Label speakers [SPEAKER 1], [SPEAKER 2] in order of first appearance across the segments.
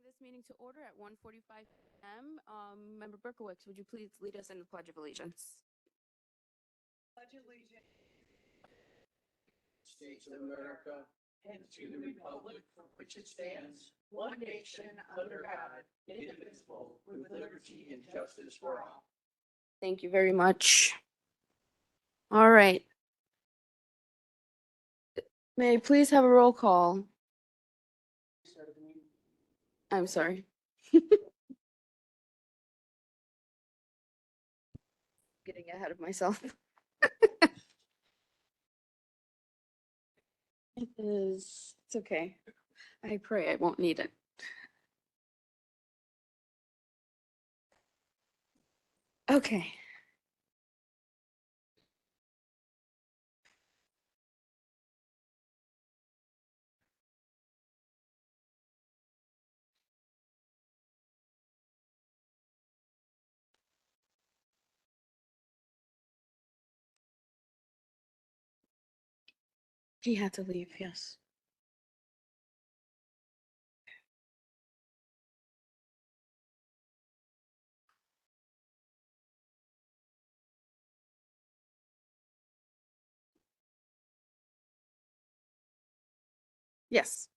[SPEAKER 1] This meeting to order at 1:45 p.m. Member Berkowitz, would you please lead us in the Pledge of Allegiance?
[SPEAKER 2] Pledge allegiance to the States of America and to the republic for which it stands, one nation under God, indivisible, with liberty and justice for all.
[SPEAKER 1] Thank you very much. All right. May I please have a roll call? I'm sorry. Getting ahead of myself. It's okay. I pray I won't need it. Okay. He had to leave, yes. Yes.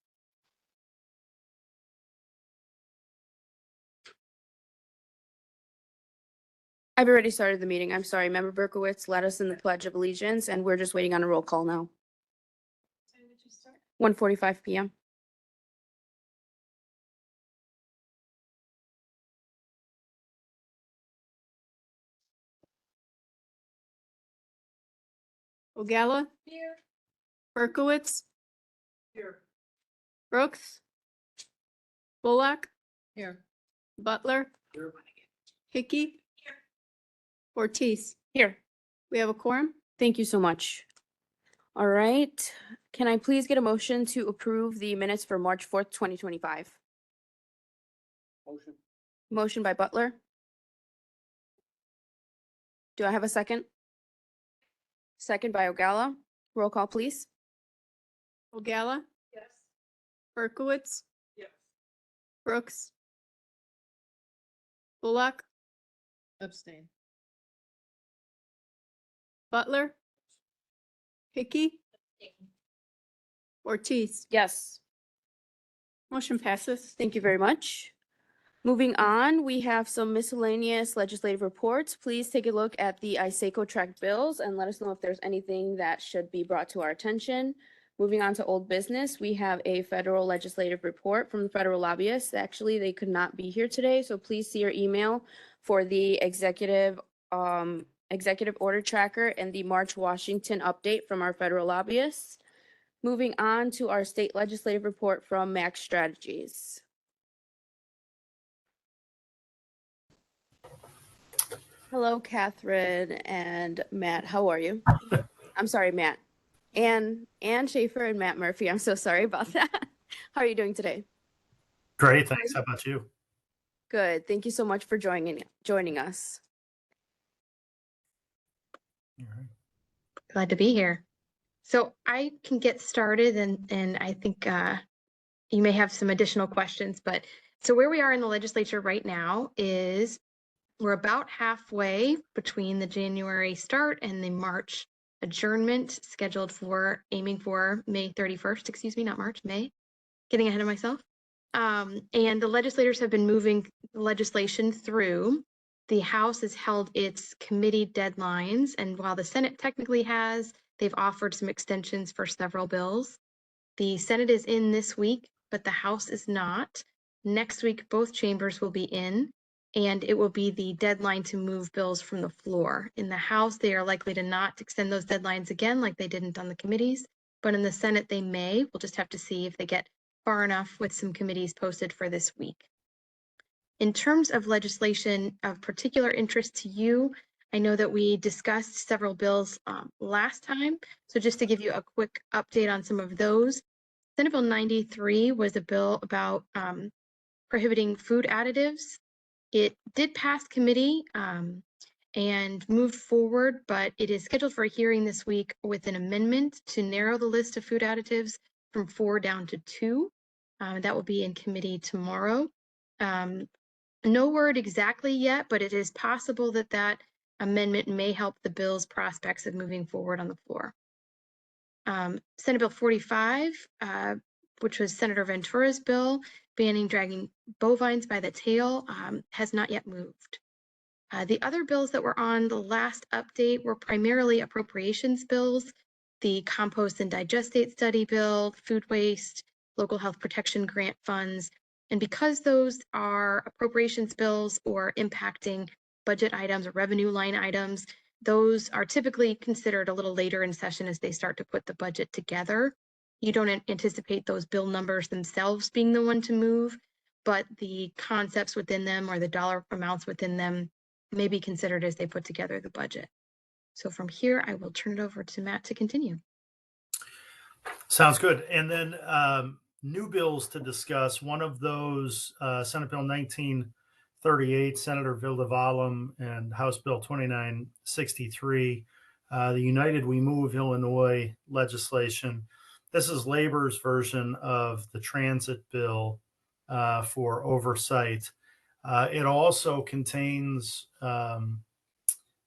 [SPEAKER 1] I've already started the meeting. I'm sorry. Member Berkowitz led us in the Pledge of Allegiance, and we're just waiting on a roll call now. 1:45 p.m.
[SPEAKER 3] Ogalla,
[SPEAKER 2] Here.
[SPEAKER 3] Berkowitz,
[SPEAKER 2] Here.
[SPEAKER 3] Brooks, Bullock,
[SPEAKER 2] Here.
[SPEAKER 3] Butler,
[SPEAKER 2] Here.
[SPEAKER 3] Hickey, Ortiz.
[SPEAKER 1] Here.
[SPEAKER 3] We have a quorum.
[SPEAKER 1] Thank you so much. All right. Can I please get a motion to approve the minutes for March 4th, 2025?
[SPEAKER 2] Motion.
[SPEAKER 1] Motion by Butler. Do I have a second? Second by Ogalla. Roll call, please.
[SPEAKER 3] Ogalla,
[SPEAKER 2] Yes.
[SPEAKER 3] Berkowitz,
[SPEAKER 2] Yes.
[SPEAKER 3] Brooks, Bullock,
[SPEAKER 2] Abstain.
[SPEAKER 3] Butler, Hickey, Ortiz.
[SPEAKER 1] Yes.
[SPEAKER 3] Motion passes.
[SPEAKER 1] Thank you very much. Moving on, we have some miscellaneous legislative reports. Please take a look at the ISACO track bills and let us know if there's anything that should be brought to our attention. Moving on to old business, we have a federal legislative report from the federal lobbyists. Actually, they could not be here today, so please see your email for the executive order tracker and the March Washington update from our federal lobbyists. Moving on to our state legislative report from Max Strategies. Hello, Catherine and Matt. How are you? I'm sorry, Matt. Ann Schaefer and Matt Murphy. I'm so sorry about that. How are you doing today?
[SPEAKER 4] Great, thanks. How about you?
[SPEAKER 1] Good. Thank you so much for joining us.
[SPEAKER 4] All right.
[SPEAKER 5] Glad to be here. So I can get started and I think you may have some additional questions, but so where we are in the legislature right now is we're about halfway between the January start and the March adjournment scheduled for aiming for May 31st, excuse me, not March, May, getting ahead of myself. And the legislators have been moving legislation through. The House has held its committee deadlines, and while the Senate technically has, they've offered some extensions for several bills. The Senate is in this week, but the House is not. Next week, both chambers will be in, and it will be the deadline to move bills from the floor. In the House, they are likely to not extend those deadlines again like they didn't on the committees, but in the Senate, they may. We'll just have to see if they get far enough with some committees posted for this week. In terms of legislation of particular interest to you, I know that we discussed several bills last time. So just to give you a quick update on some of those, Senate Bill 93 was a bill about prohibiting food additives. It did pass committee and moved forward, but it is scheduled for a hearing this week with an amendment to narrow the list of food additives from 4 down to 2. That will be in committee tomorrow. No word exactly yet, but it is possible that that amendment may help the bill's prospects of moving forward on the floor. Senate Bill 45, which was Senator Ventura's bill banning dragging bovines by the tail, has not yet moved. The other bills that were on the last update were primarily appropriations bills, the compost and digestate study bill, food waste, local health protection grant funds. And because those are appropriations bills or impacting budget items or revenue line items, those are typically considered a little later in session as they start to put the budget together. You don't anticipate those bill numbers themselves being the one to move, but the concepts within them or the dollar amounts within them may be considered as they put together the budget. So from here, I will turn it over to Matt to continue.
[SPEAKER 4] Sounds good. And then new bills to discuss. One of those, Senate Bill 1938, Senator Vildavalum, and House Bill 2963, the United We Move Illinois legislation. This is Labor's version of the transit bill for oversight. It also contains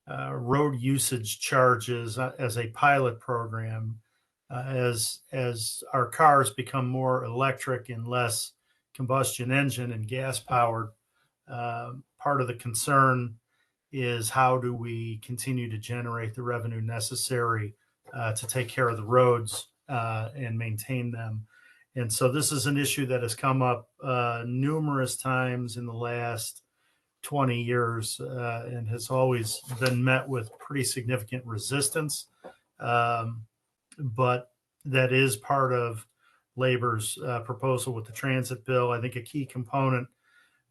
[SPEAKER 4] road usage charges as a pilot program. As our cars become more electric and less combustion engine and gas powered, part of the concern is how do we continue to generate the revenue necessary to take care of the roads and maintain them. And so this is an issue that has come up numerous times in the last 20 years and has always been met with pretty significant resistance. But that is part of Labor's proposal with the transit bill. I think a key component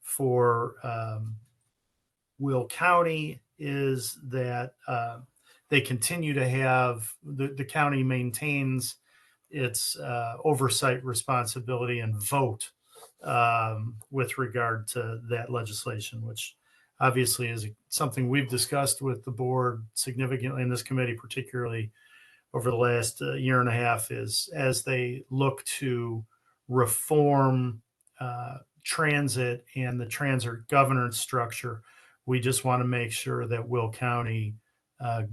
[SPEAKER 4] for Will County is that they continue to have, the county maintains its oversight responsibility and vote with regard to that legislation, which obviously is something we've discussed with the board significantly in this committee, particularly over the last year and a half, is as they look to reform transit and the transit governance structure, we just want to make sure that Will County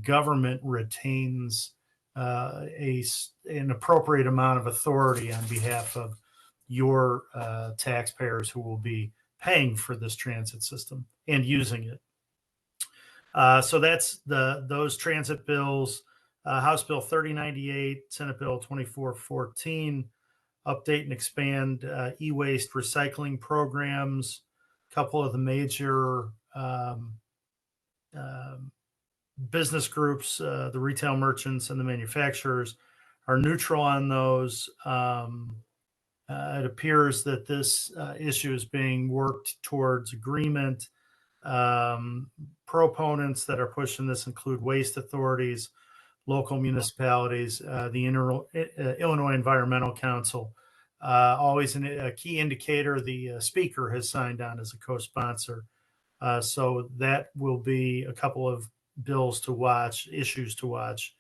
[SPEAKER 4] government retains an appropriate amount of authority on behalf of your taxpayers who will be paying for this transit system and using it. So that's those transit bills. House Bill 3098, Senate Bill 2414, update and expand e-waste recycling programs. A couple of the major business groups, the retail merchants and the manufacturers, are neutral on those. It appears that this issue is being worked towards agreement. proponents that are pushing this include waste authorities, local municipalities, the Illinois Environmental Council. Always a key indicator, the speaker has signed on as a co-sponsor. So that will be a couple of bills to watch, issues to watch,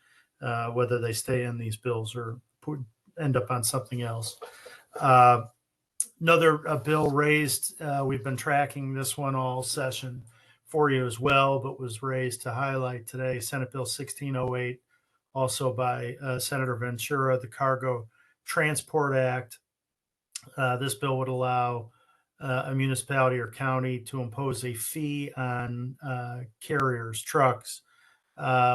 [SPEAKER 4] whether they stay in these bills or end up on something else. Another bill raised, we've been tracking this one all session for you as well, but was raised to highlight today, Senate Bill 1608, also by Senator Ventura, the Cargo Transport Act. This bill would allow a municipality or county to impose a fee on carriers, trucks,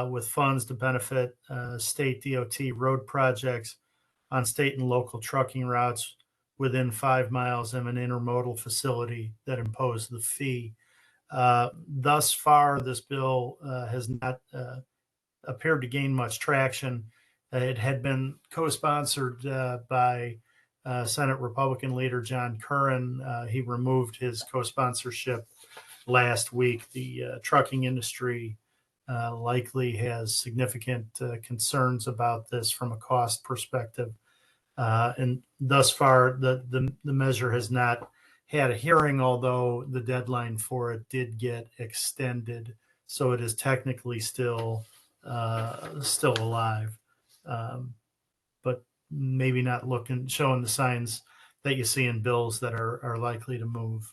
[SPEAKER 4] with funds to benefit state DOT road projects on state and local trucking routes within 5 miles of an intermodal facility that impose the fee. Thus far, this bill has not appeared to gain much traction. It had been co-sponsored by Senate Republican leader John Curran. He removed his co-sponsorship last week. The trucking industry likely has significant concerns about this from a cost perspective. And thus far, the measure has not had a hearing, although the deadline for it did get extended. So it is technically still alive, but maybe not showing the signs that you see in bills that are likely to move.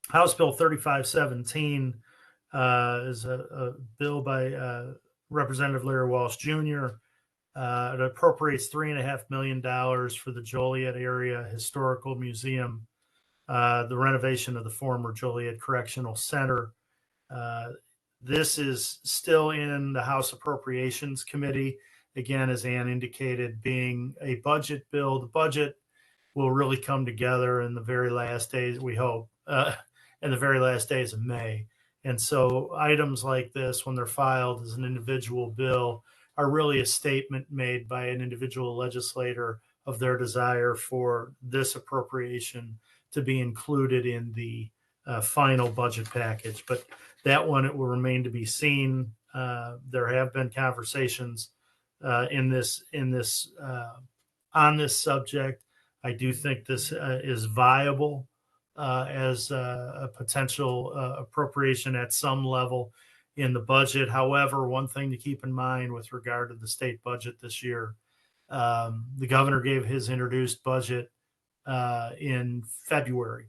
[SPEAKER 4] House Bill 3517 is a bill by Representative Larry Walsh Jr. It appropriates $3.5 million for the Joliet Area Historical Museum, the renovation of the former Joliet Correctional Center. This is still in the House Appropriations Committee. Again, as Ann indicated, being a budget bill, the budget will really come together in the very last days, we hope, in the very last days of May. And so items like this, when they're filed as an individual bill, are really a statement made by an individual legislator of their desire for this appropriation to be included in the final budget package. But that one, it will remain to be seen. There have been conversations on this subject. I do think this is viable as a potential appropriation at some level in the budget. However, one thing to keep in mind with regard to the state budget this year, the governor gave his introduced budget in February,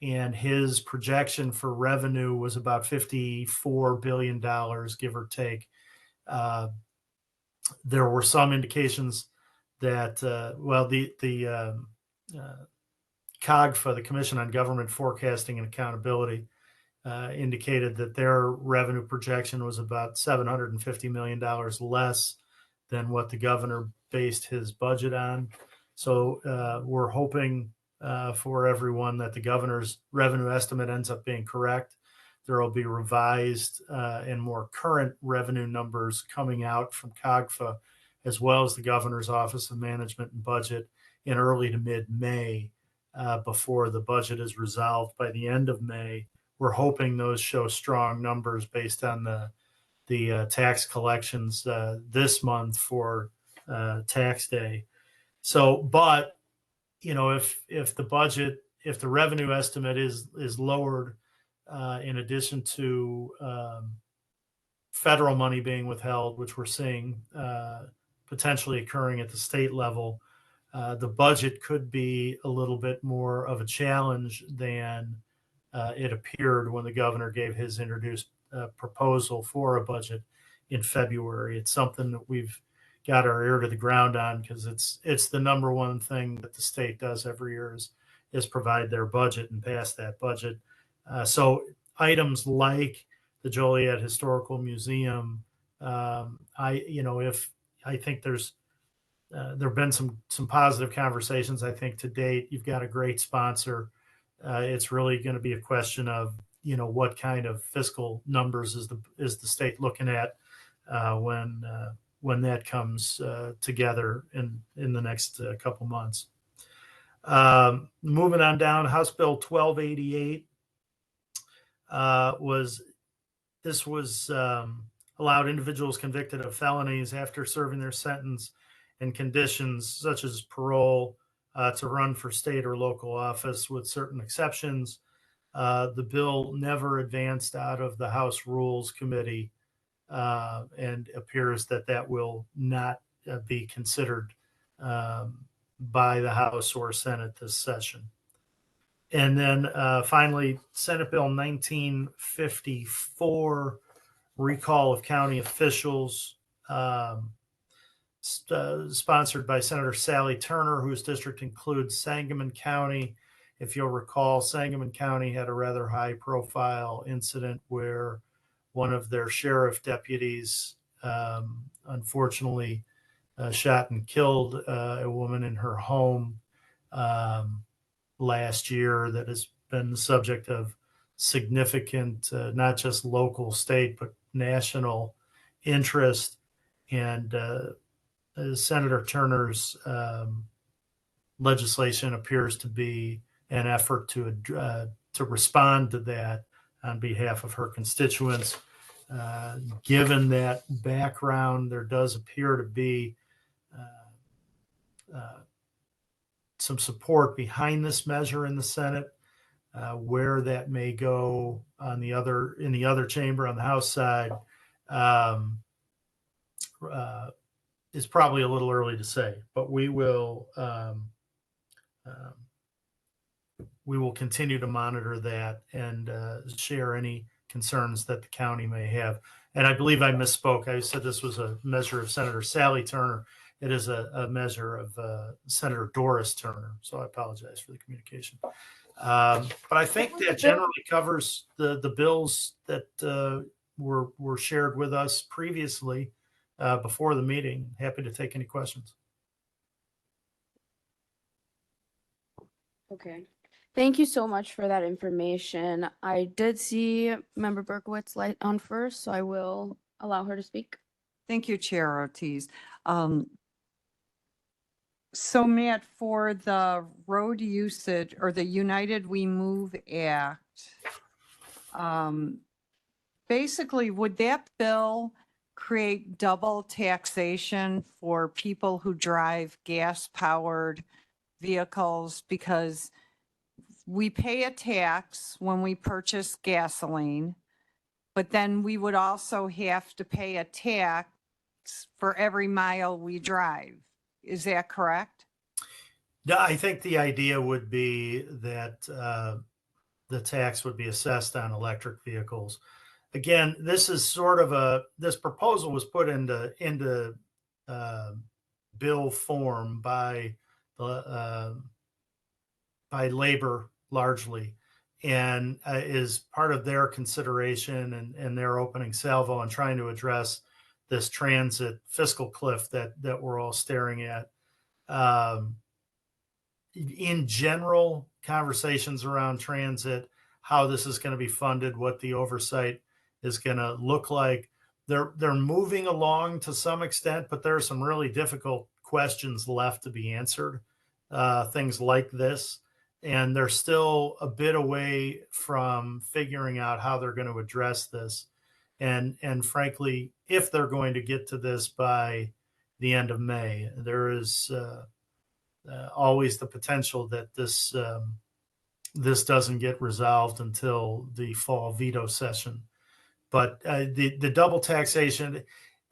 [SPEAKER 4] and his projection for revenue was about $54 billion, give or take. There were some indications that, the COGFA, the Commission on Government Forecasting and Accountability, indicated that their revenue projection was about $750 million less than what the governor based his budget on. So we're hoping for everyone that the governor's revenue estimate ends up being correct. There will be revised and more current revenue numbers coming out from COGFA, as well as the governor's Office of Management and Budget in early to mid-May before the budget is resolved by the end of May. We're hoping those show strong numbers based on the tax collections this month for tax day. So, but if the revenue estimate is lowered, in addition to federal money being withheld, which we're seeing potentially occurring at the state level, the budget could be a little bit more of a challenge than it appeared when the governor gave his introduced proposal for a budget in February. It's something that we've got our ear to the ground on, because it's the number one thing that the state does every year is provide their budget and pass that budget. So items like the Joliet Historical Museum, I think there have been some positive conversations. I think to date, you've got a great sponsor. It's really going to be a question of, what kind of fiscal numbers is the state looking at when that comes together in the next couple months. Moving on down, House Bill 1288 was allowed individuals convicted of felonies after serving their sentence and conditions such as parole to run for state or local office with certain exceptions. The bill never advanced out of the House Rules Committee and appears that that will not be considered by the House or Senate this session. And then finally, Senate Bill 1954, recall of county officials, sponsored by Senator Sally Turner, whose district includes Sangamon County. If you'll recall, Sangamon County had a rather high profile incident where one of their sheriff deputies unfortunately shot and killed a woman in her home last year, that has been the subject of significant, not just local, state, but national interest. And Senator Turner's legislation appears to be an effort to respond to that on behalf of her constituents. Given that background, there does appear to be some support behind this measure in the Senate. Where that may go in the other chamber on the House side is probably a little early to say, but we will continue to monitor that and share any concerns that the county may have. And I believe I misspoke. I said this was a measure of Senator Sally Turner. It is a measure of Senator Doris Turner. So I apologize for the communication. But I think that generally covers the bills that were shared with us previously before the meeting. Happy to take any questions.
[SPEAKER 1] Okay. Thank you so much for that information. I did see Member Berkowitz light on first, so I will allow her to speak.
[SPEAKER 6] Thank you, Chair Ortiz. So Matt, for the road usage or the United We Move Act, basically, would that bill create double taxation for people who drive gas-powered vehicles? Because we pay a tax when we purchase gasoline, but then we would also have to pay a tax for every mile we drive. Is that correct?
[SPEAKER 4] Yeah, I think the idea would be that the tax would be assessed on electric vehicles. Again, this is sort of this proposal was put into bill form by labor largely, and is part of their consideration and their opening salvo on trying to address this transit fiscal cliff that we're all staring at. In general, conversations around transit, how this is going to be funded, what the oversight is going to look like. They're moving along to some extent, but there are some really difficult questions left to be answered. Things like this, and they're still a bit away from figuring out how they're going to address this. And frankly, if they're going to get to this by the end of May, there is always the potential that this doesn't get resolved until the fall veto session. But the double taxation,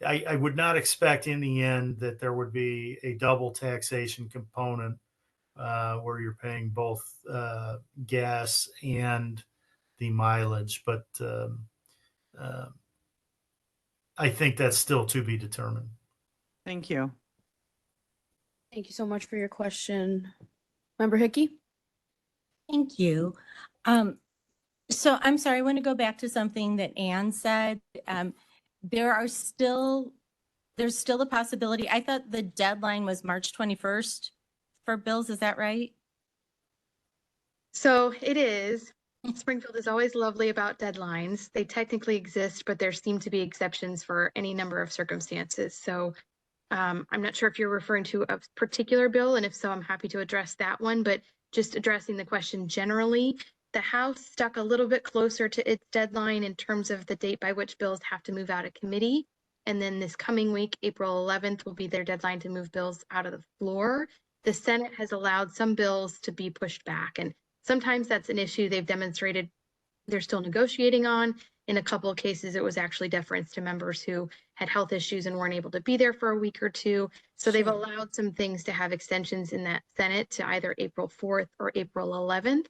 [SPEAKER 4] I would not expect in the end that there would be a double taxation component where you're paying both gas and the mileage. But I think that's still to be determined.
[SPEAKER 6] Thank you.
[SPEAKER 1] Thank you so much for your question. Member Hickey?
[SPEAKER 7] Thank you. So I'm sorry, I want to go back to something that Ann said. There's still a possibility. I thought the deadline was March 21st for bills. Is that right?
[SPEAKER 5] So it is. Springfield is always lovely about deadlines. They technically exist, but there seem to be exceptions for any number of circumstances. So I'm not sure if you're referring to a particular bill, and if so, I'm happy to address that one. But just addressing the question generally, The House stuck a little bit closer to its deadline in terms of the date by which bills have to move out of committee. And then this coming week, April 11th, will be their deadline to move bills out of the floor. The Senate has allowed some bills to be pushed back, and sometimes that's an issue they've demonstrated they're still negotiating on. In a couple of cases, it was actually deference to members who had health issues and weren't able to be there for a week or two. So they've
[SPEAKER 7] Sure.
[SPEAKER 5] allowed some things to have extensions in that Senate to either April 4th or April 11th.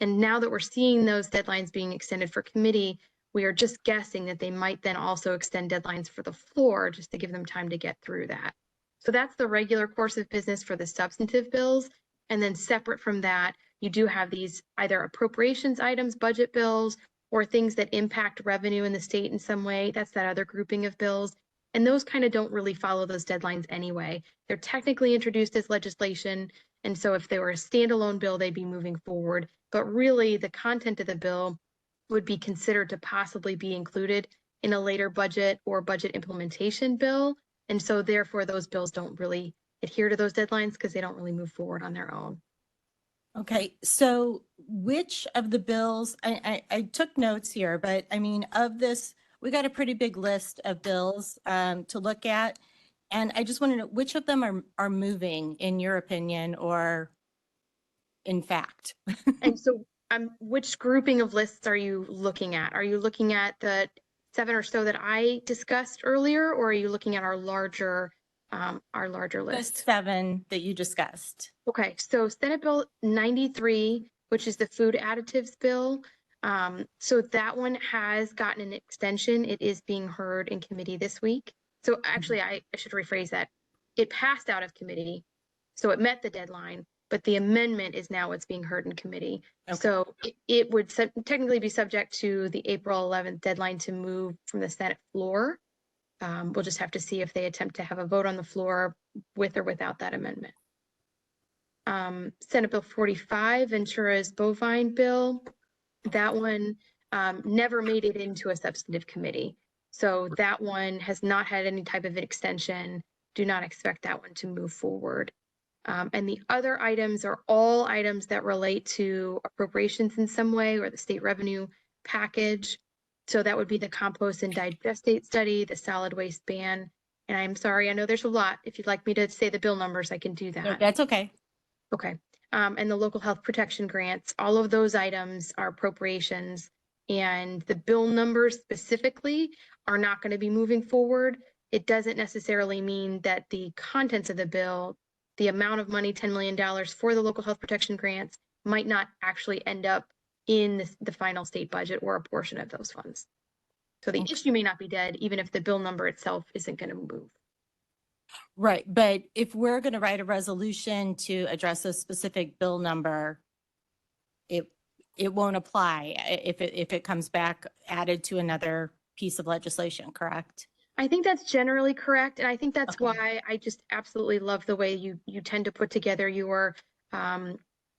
[SPEAKER 5] And now that we're seeing those deadlines being extended for committee, we are just guessing that they might then also extend deadlines for the floor just to give them time to get through that. So that's the regular course of business for the substantive bills. And then separate from that, you do have these either appropriations items, budget bills, or things that impact revenue in the state in some way. That's that other grouping of bills. And those kind of don't really follow those deadlines anyway. They're technically introduced as legislation. And so if they were a standalone bill, they'd be moving forward. But really, the content of the bill would be considered to possibly be included in a later budget or budget implementation bill. And so therefore, those bills don't really adhere to those deadlines because they don't really move forward on their own.
[SPEAKER 7] Okay, so which of the bills, I took notes here, but I mean, of this, we got a pretty big list of bills to look at. And I just want to know which of them are moving in your opinion, or in fact?
[SPEAKER 5] And so which grouping of lists are you looking at? Are you looking at the 7 or so that I discussed earlier, or are you looking at our larger
[SPEAKER 7] The
[SPEAKER 5] list?
[SPEAKER 7] 7 that you discussed.
[SPEAKER 5] Okay, so Senate Bill 93, which is the food additives bill. So that one has gotten an extension. It is being heard in committee this week. So actually, I should rephrase that. It passed out of committee, so it met the deadline, but the amendment is now what's being heard in committee.
[SPEAKER 7] Okay.
[SPEAKER 5] So it would technically be subject to the April 11th deadline to move from the Senate floor. We'll just have to see if they attempt to have a vote on the floor with or without that amendment. Senate Bill 45, Ventura's bovine bill. That one never made it into a substantive committee. So that one has not had any type of an extension. Do not expect that one to move forward. And the other items are all items that relate to appropriations in some way or the state revenue package. So that would be the compost and digestate study, the solid waste ban. And I'm sorry, I know there's a lot. If you'd like me to say the bill numbers, I can do
[SPEAKER 7] No,
[SPEAKER 5] that.
[SPEAKER 7] that's okay.
[SPEAKER 5] Okay. And the local health protection grants, all of those items are appropriations, and the bill numbers specifically are not going to be moving forward. It doesn't necessarily mean that the contents of the bill, the amount of money, $10 million for the local health protection grants, might not actually end up in the final state budget or a portion of those funds. So the
[SPEAKER 7] Okay.
[SPEAKER 5] issue may not be dead, even if the bill number itself isn't going to move.
[SPEAKER 7] Right, but if we're going to write a resolution to address a specific bill number, it won't apply if it comes back added to another piece of legislation, correct?
[SPEAKER 5] I think that's generally correct. And I think that's
[SPEAKER 7] Okay.
[SPEAKER 5] why I just absolutely love the way you tend to put together your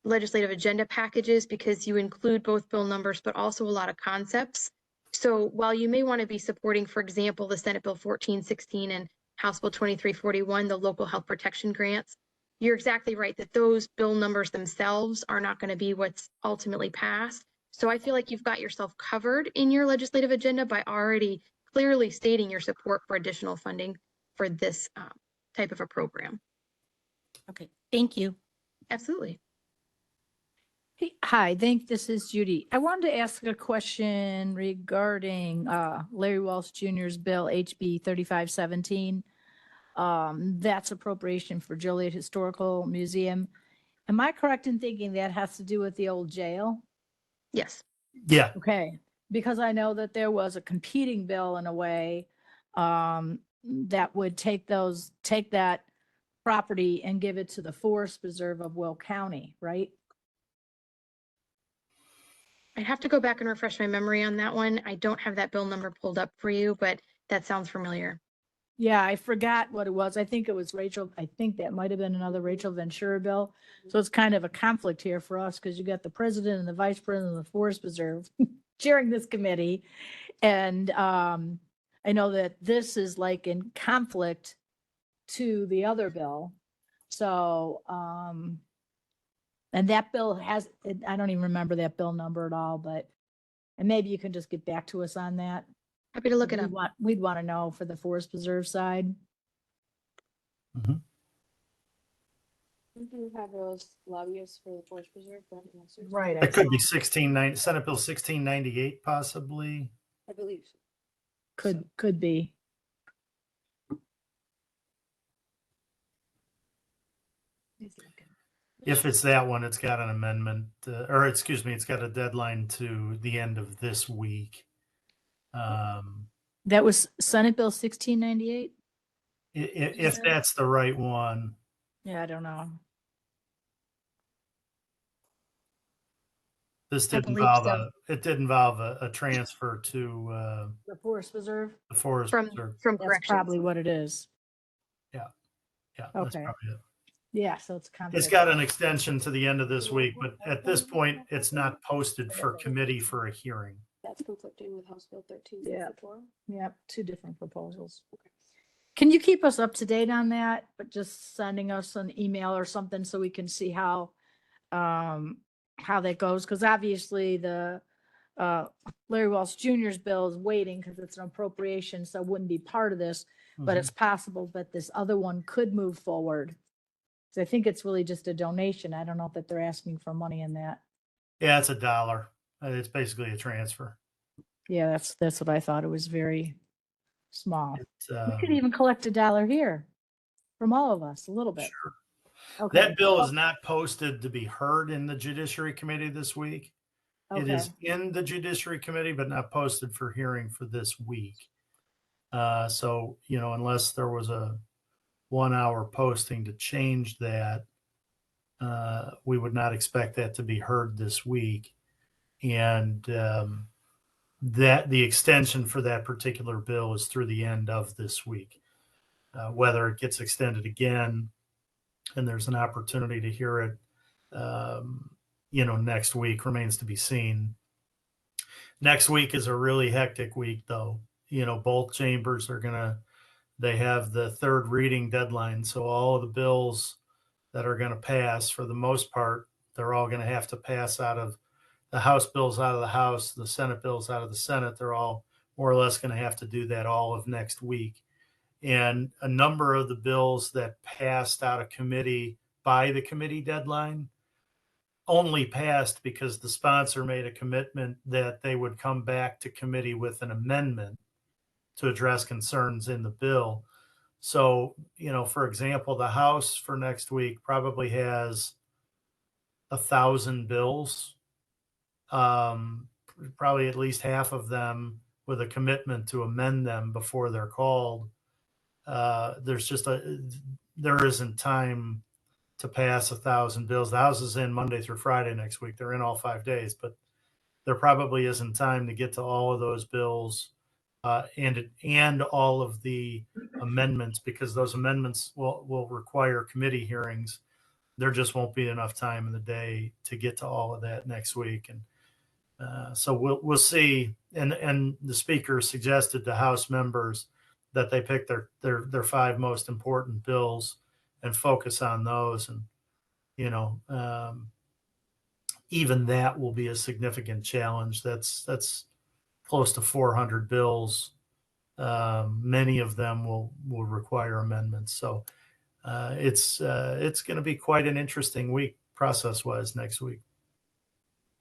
[SPEAKER 5] legislative agenda packages, because you include both bill numbers, but also a lot of concepts. So while you may want to be supporting, for example, the Senate Bill 1416 and House Bill 2341, the local health protection grants, you're exactly right that those bill numbers themselves are not going to be what's ultimately passed. So I feel like you've got yourself covered in your legislative agenda by already clearly stating your support for additional funding for this type of a program.
[SPEAKER 7] Okay, thank you.
[SPEAKER 5] Absolutely.
[SPEAKER 8] Hey, hi, this is Judy. I wanted to ask a question regarding Larry Walsh Jr.'s bill, HB 3517. That's appropriation for Joliet Historical Museum. Am I correct in thinking that has to do with the old jail?
[SPEAKER 5] Yes.
[SPEAKER 4] Yeah,
[SPEAKER 8] Okay, because I know that there was a competing bill in a way that would take that property and give it to the Forest Preserve of Will County, right?
[SPEAKER 5] I'd have to go back and refresh my memory on that one. I don't have that bill number pulled up for you, but that sounds familiar.
[SPEAKER 8] Yeah, I forgot what it was. I think it was Rachel. I think that might have been another Rachel Ventura bill. So it's kind of a conflict here for us because you got the president and the vice president of the Forest Preserve chairing this committee. And I know that this is like in conflict to the other bill. So And that bill has, I don't even remember that bill number at all, but, and maybe you can just get back to us on that.
[SPEAKER 5] Happy to look it
[SPEAKER 8] We'd
[SPEAKER 5] up.
[SPEAKER 8] we'd want to know for the Forest Preserve side.
[SPEAKER 1] We do have those lobbyists for the Forest Preserve. Brent answers.
[SPEAKER 8] Right.
[SPEAKER 4] It could be 1690, Senate Bill 1698 possibly.
[SPEAKER 1] I believe so.
[SPEAKER 8] Could be.
[SPEAKER 4] If it's that one, it's got an amendment, or excuse me, it's got a deadline to the end of this week.
[SPEAKER 8] That was Senate Bill 1698?
[SPEAKER 4] If that's the right one.
[SPEAKER 8] Yeah, I don't know.
[SPEAKER 4] This
[SPEAKER 5] I
[SPEAKER 4] did
[SPEAKER 5] believe
[SPEAKER 4] involve
[SPEAKER 5] so.
[SPEAKER 4] it did involve a transfer to
[SPEAKER 8] The Forest Preserve?
[SPEAKER 4] the Forest
[SPEAKER 5] From
[SPEAKER 4] Preserve.
[SPEAKER 8] That's
[SPEAKER 5] corrections.
[SPEAKER 8] probably what it is.
[SPEAKER 4] Yeah, that's
[SPEAKER 8] Okay.
[SPEAKER 4] probably it.
[SPEAKER 8] Yeah, so it's
[SPEAKER 4] It's got an extension to the end of this week, but at this point, it's not posted for committee for a hearing.
[SPEAKER 1] That's conflicting with House Bill 13.
[SPEAKER 8] Yeah. Yep, two different proposals. Can you keep us up to date on that, but just sending us an email or something so we can see how that goes? Because obviously the Larry Walsh Jr.'s bill is waiting because it's an appropriation, so it wouldn't be part of this, but it's possible that this other one could move forward. So I think it's really just a donation. I don't know that they're asking for money in that.
[SPEAKER 4] Yeah, it's $1. It's basically a transfer.
[SPEAKER 8] Yeah, that's what I thought. It was very small.
[SPEAKER 4] It's,
[SPEAKER 8] We could even collect $1 here from all of us, a little bit.
[SPEAKER 4] Sure.
[SPEAKER 8] Okay.
[SPEAKER 4] That bill is not posted to be heard in the Judiciary Committee this week. It is
[SPEAKER 8] Okay.
[SPEAKER 4] in the Judiciary Committee, but not posted for hearing for this week. So, unless there was a 1 hour posting to change that, we would not expect that to be heard this week. And that the extension for that particular bill is through the end of this week. Whether it gets extended again and there's an opportunity to hear it, next week remains to be seen. Next week is a really hectic week, though. Both chambers they have the third reading deadline. So all of the bills that are going to pass, for the most part, they're all going to have to pass out of the House bills out of the House, the Senate bills out of the Senate. They're all more or less going to have to do that all of next week. And a number of the bills that passed out of committee by the committee deadline only passed because the sponsor made a commitment that they would come back to committee with an amendment to address concerns in the bill. So, for example, the House for next week probably has 1,000 bills, probably at least half of them with a commitment to amend them before they're called. There isn't time to pass 1,000 bills. The House is in Monday through Friday next week. They're in all 5 days, but there probably isn't time to get to all of those bills and all of the amendments, because those amendments will require committee hearings. There just won't be enough time in the day to get to all of that next week. And so we'll see. And the speaker suggested to House members that they pick their 5 most important bills and focus on those. And, even that will be a significant challenge. That's close to 400 bills. Many of them will require amendments. So it's going to be quite an interesting week process-wise next week.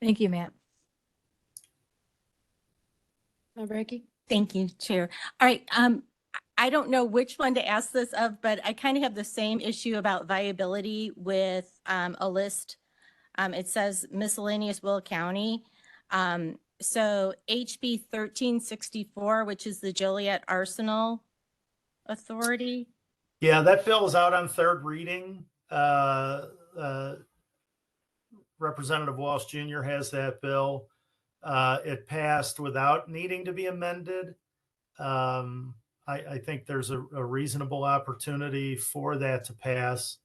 [SPEAKER 8] Thank you, Matt.
[SPEAKER 1] Member Hickey?
[SPEAKER 7] Thank you, Chair. All right, I don't know which one to ask this of, but I kind of have the same issue about viability with a list. It says miscellaneous Will County. So HB 1364, which is the Joliet Arsenal Authority.
[SPEAKER 4] Yeah, that bill is out on third reading. Representative Walsh Jr. has that bill. It passed without needing to be amended. I think there's a reasonable opportunity for that to pass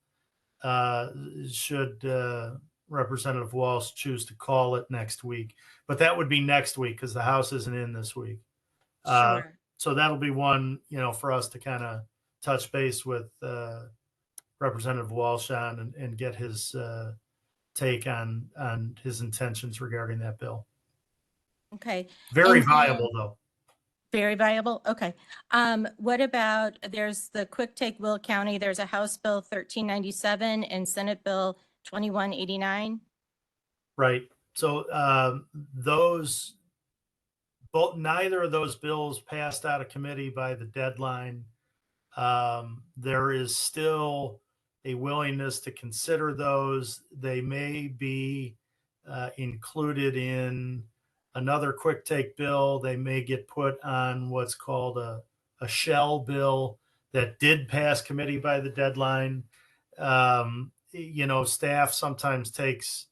[SPEAKER 4] should Representative Walsh choose to call it next week. But that would be next week because the House isn't in this week.
[SPEAKER 7] Sure.
[SPEAKER 4] So that'll be one, for us to kind of touch base with Representative Walsh on and get his take on his intentions regarding that bill.
[SPEAKER 7] Okay,
[SPEAKER 4] Very
[SPEAKER 7] And then-
[SPEAKER 4] viable, though.
[SPEAKER 7] very viable. Okay. What about, there's the Quick Take Will County, there's a House Bill 1397 and Senate Bill 2189.
[SPEAKER 4] Right. So neither of those bills passed out of committee by the deadline. There is still a willingness to consider those. They may be included in another quick take bill. They may get put on what's called a shell bill that did pass committee by the deadline. Staff sometimes takes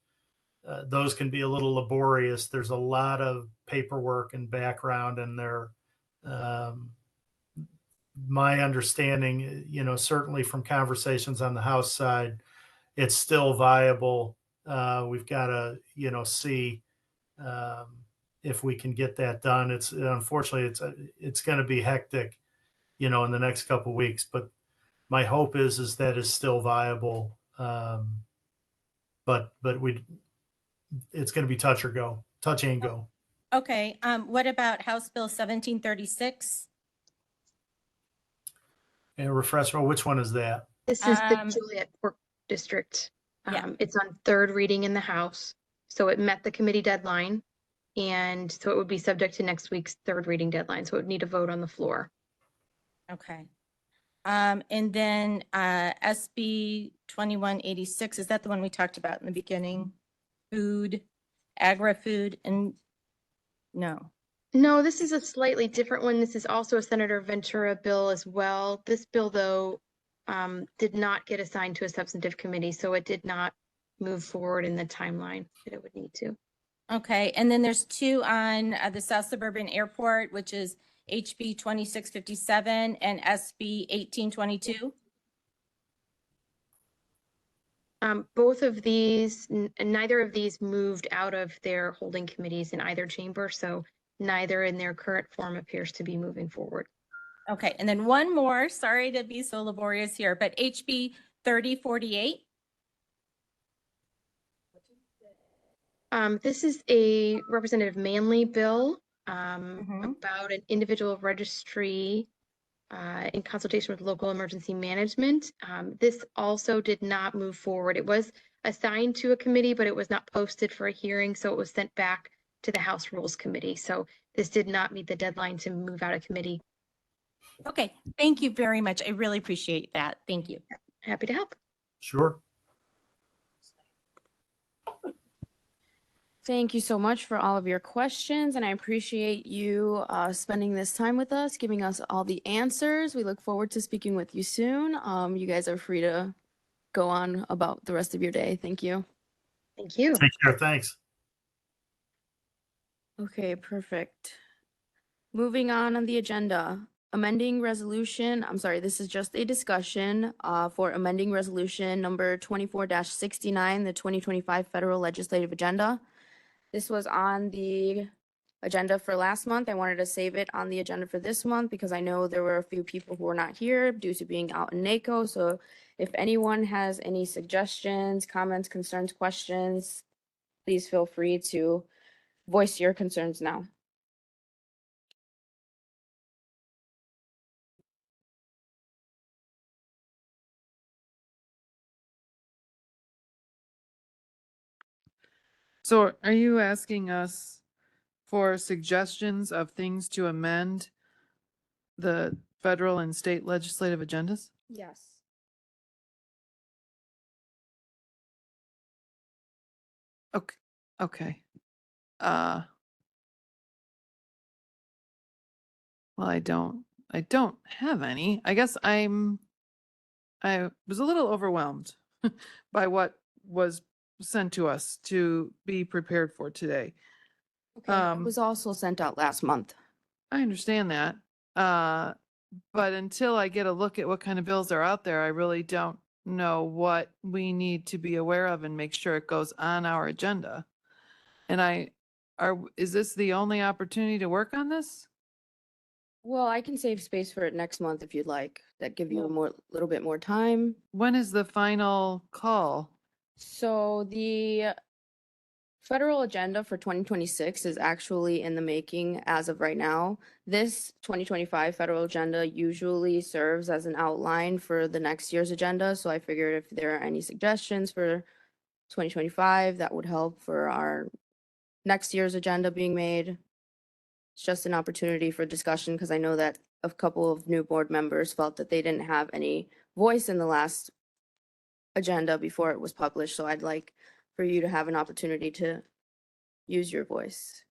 [SPEAKER 4] those can be a little laborious. There's a lot of paperwork and background, and my understanding, certainly from conversations on the House side, it's still viable. We've got to, see if we can get that done. It's unfortunately it's going to be hectic, in the next couple of weeks. But my hope is that it's still viable. But it's going to be touch and go.
[SPEAKER 7] Okay, what about House Bill 1736?
[SPEAKER 4] And refresh, which one is that?
[SPEAKER 5] This is the
[SPEAKER 7] Um,
[SPEAKER 5] Juliet Court District.
[SPEAKER 7] Yeah.
[SPEAKER 5] It's on third reading in the House, so it met the committee deadline. And so it would be subject to next week's third reading deadline, so it would need a vote on the floor.
[SPEAKER 7] Okay. And then SB 2186, is that the one we talked about in the beginning? Food, agri-food, and no.
[SPEAKER 5] No, this is a slightly different one. This is also a Senator Ventura bill as well. This bill, though, did not get assigned to a substantive committee, so it did not move forward in the timeline that it would need to.
[SPEAKER 7] Okay, and then there's two on the South Suburban Airport, which is HB 2657 and SB 1822.
[SPEAKER 5] Both of these, neither of these moved out of their holding committees in either chamber, so neither in their current form appears to be moving forward.
[SPEAKER 7] Okay, and then one more, sorry to be so laborious here, but HB 3048.
[SPEAKER 5] This is a Representative Manley bill
[SPEAKER 7] Mhm.
[SPEAKER 5] about an individual registry in consultation with local emergency management. This also did not move forward. It was assigned to a committee, but it was not posted for a hearing, so it was sent back to the House Rules Committee. So this did not meet the deadline to move out of committee.
[SPEAKER 7] Okay, thank you very much. I really appreciate that. Thank you.
[SPEAKER 5] Happy to help.
[SPEAKER 4] Sure.
[SPEAKER 1] Thank you so much for all of your questions, and I appreciate you spending this time with us, giving us all the answers. We look forward to speaking with you soon. You guys are free to go on about the rest of your day. Thank you.
[SPEAKER 5] Thank you.
[SPEAKER 4] Take care. Thanks.
[SPEAKER 1] Okay, perfect. Moving on the agenda, amending resolution, I'm sorry, this is just a discussion for amending resolution number 24-69, the 2025 federal legislative agenda. This was on the agenda for last month. I wanted to save it on the agenda for this month because I know there were a few people who were not here due to being out in NACO. So if anyone has any suggestions, comments, concerns, questions, please feel free to voice your concerns now.
[SPEAKER 9] So are you asking us for suggestions of things to amend the federal and state legislative agendas?
[SPEAKER 1] Yes.
[SPEAKER 9] Okay, okay. Well, I don't have any. I guess I was a little overwhelmed by what was sent to us to be prepared for today.
[SPEAKER 1] Okay, it was also sent out last month.
[SPEAKER 9] I understand that. But until I get a look at what kind of bills are out there, I really don't know what we need to be aware of and make sure it goes on our agenda. And is this the only opportunity to work on this?
[SPEAKER 1] Well, I can save space for it next month if you'd like. That give you a little bit more time.
[SPEAKER 9] When is the final call?
[SPEAKER 1] So the federal agenda for 2026 is actually in the making as of right now. This 2025 federal agenda usually serves as an outline for the next year's agenda. So I figured if there are any suggestions for 2025, that would help for our next year's agenda being made. It's just an opportunity for discussion because I know that a couple of new board members felt that they didn't have any voice in the last agenda before it was published. So I'd like for you to have an opportunity to use your voice.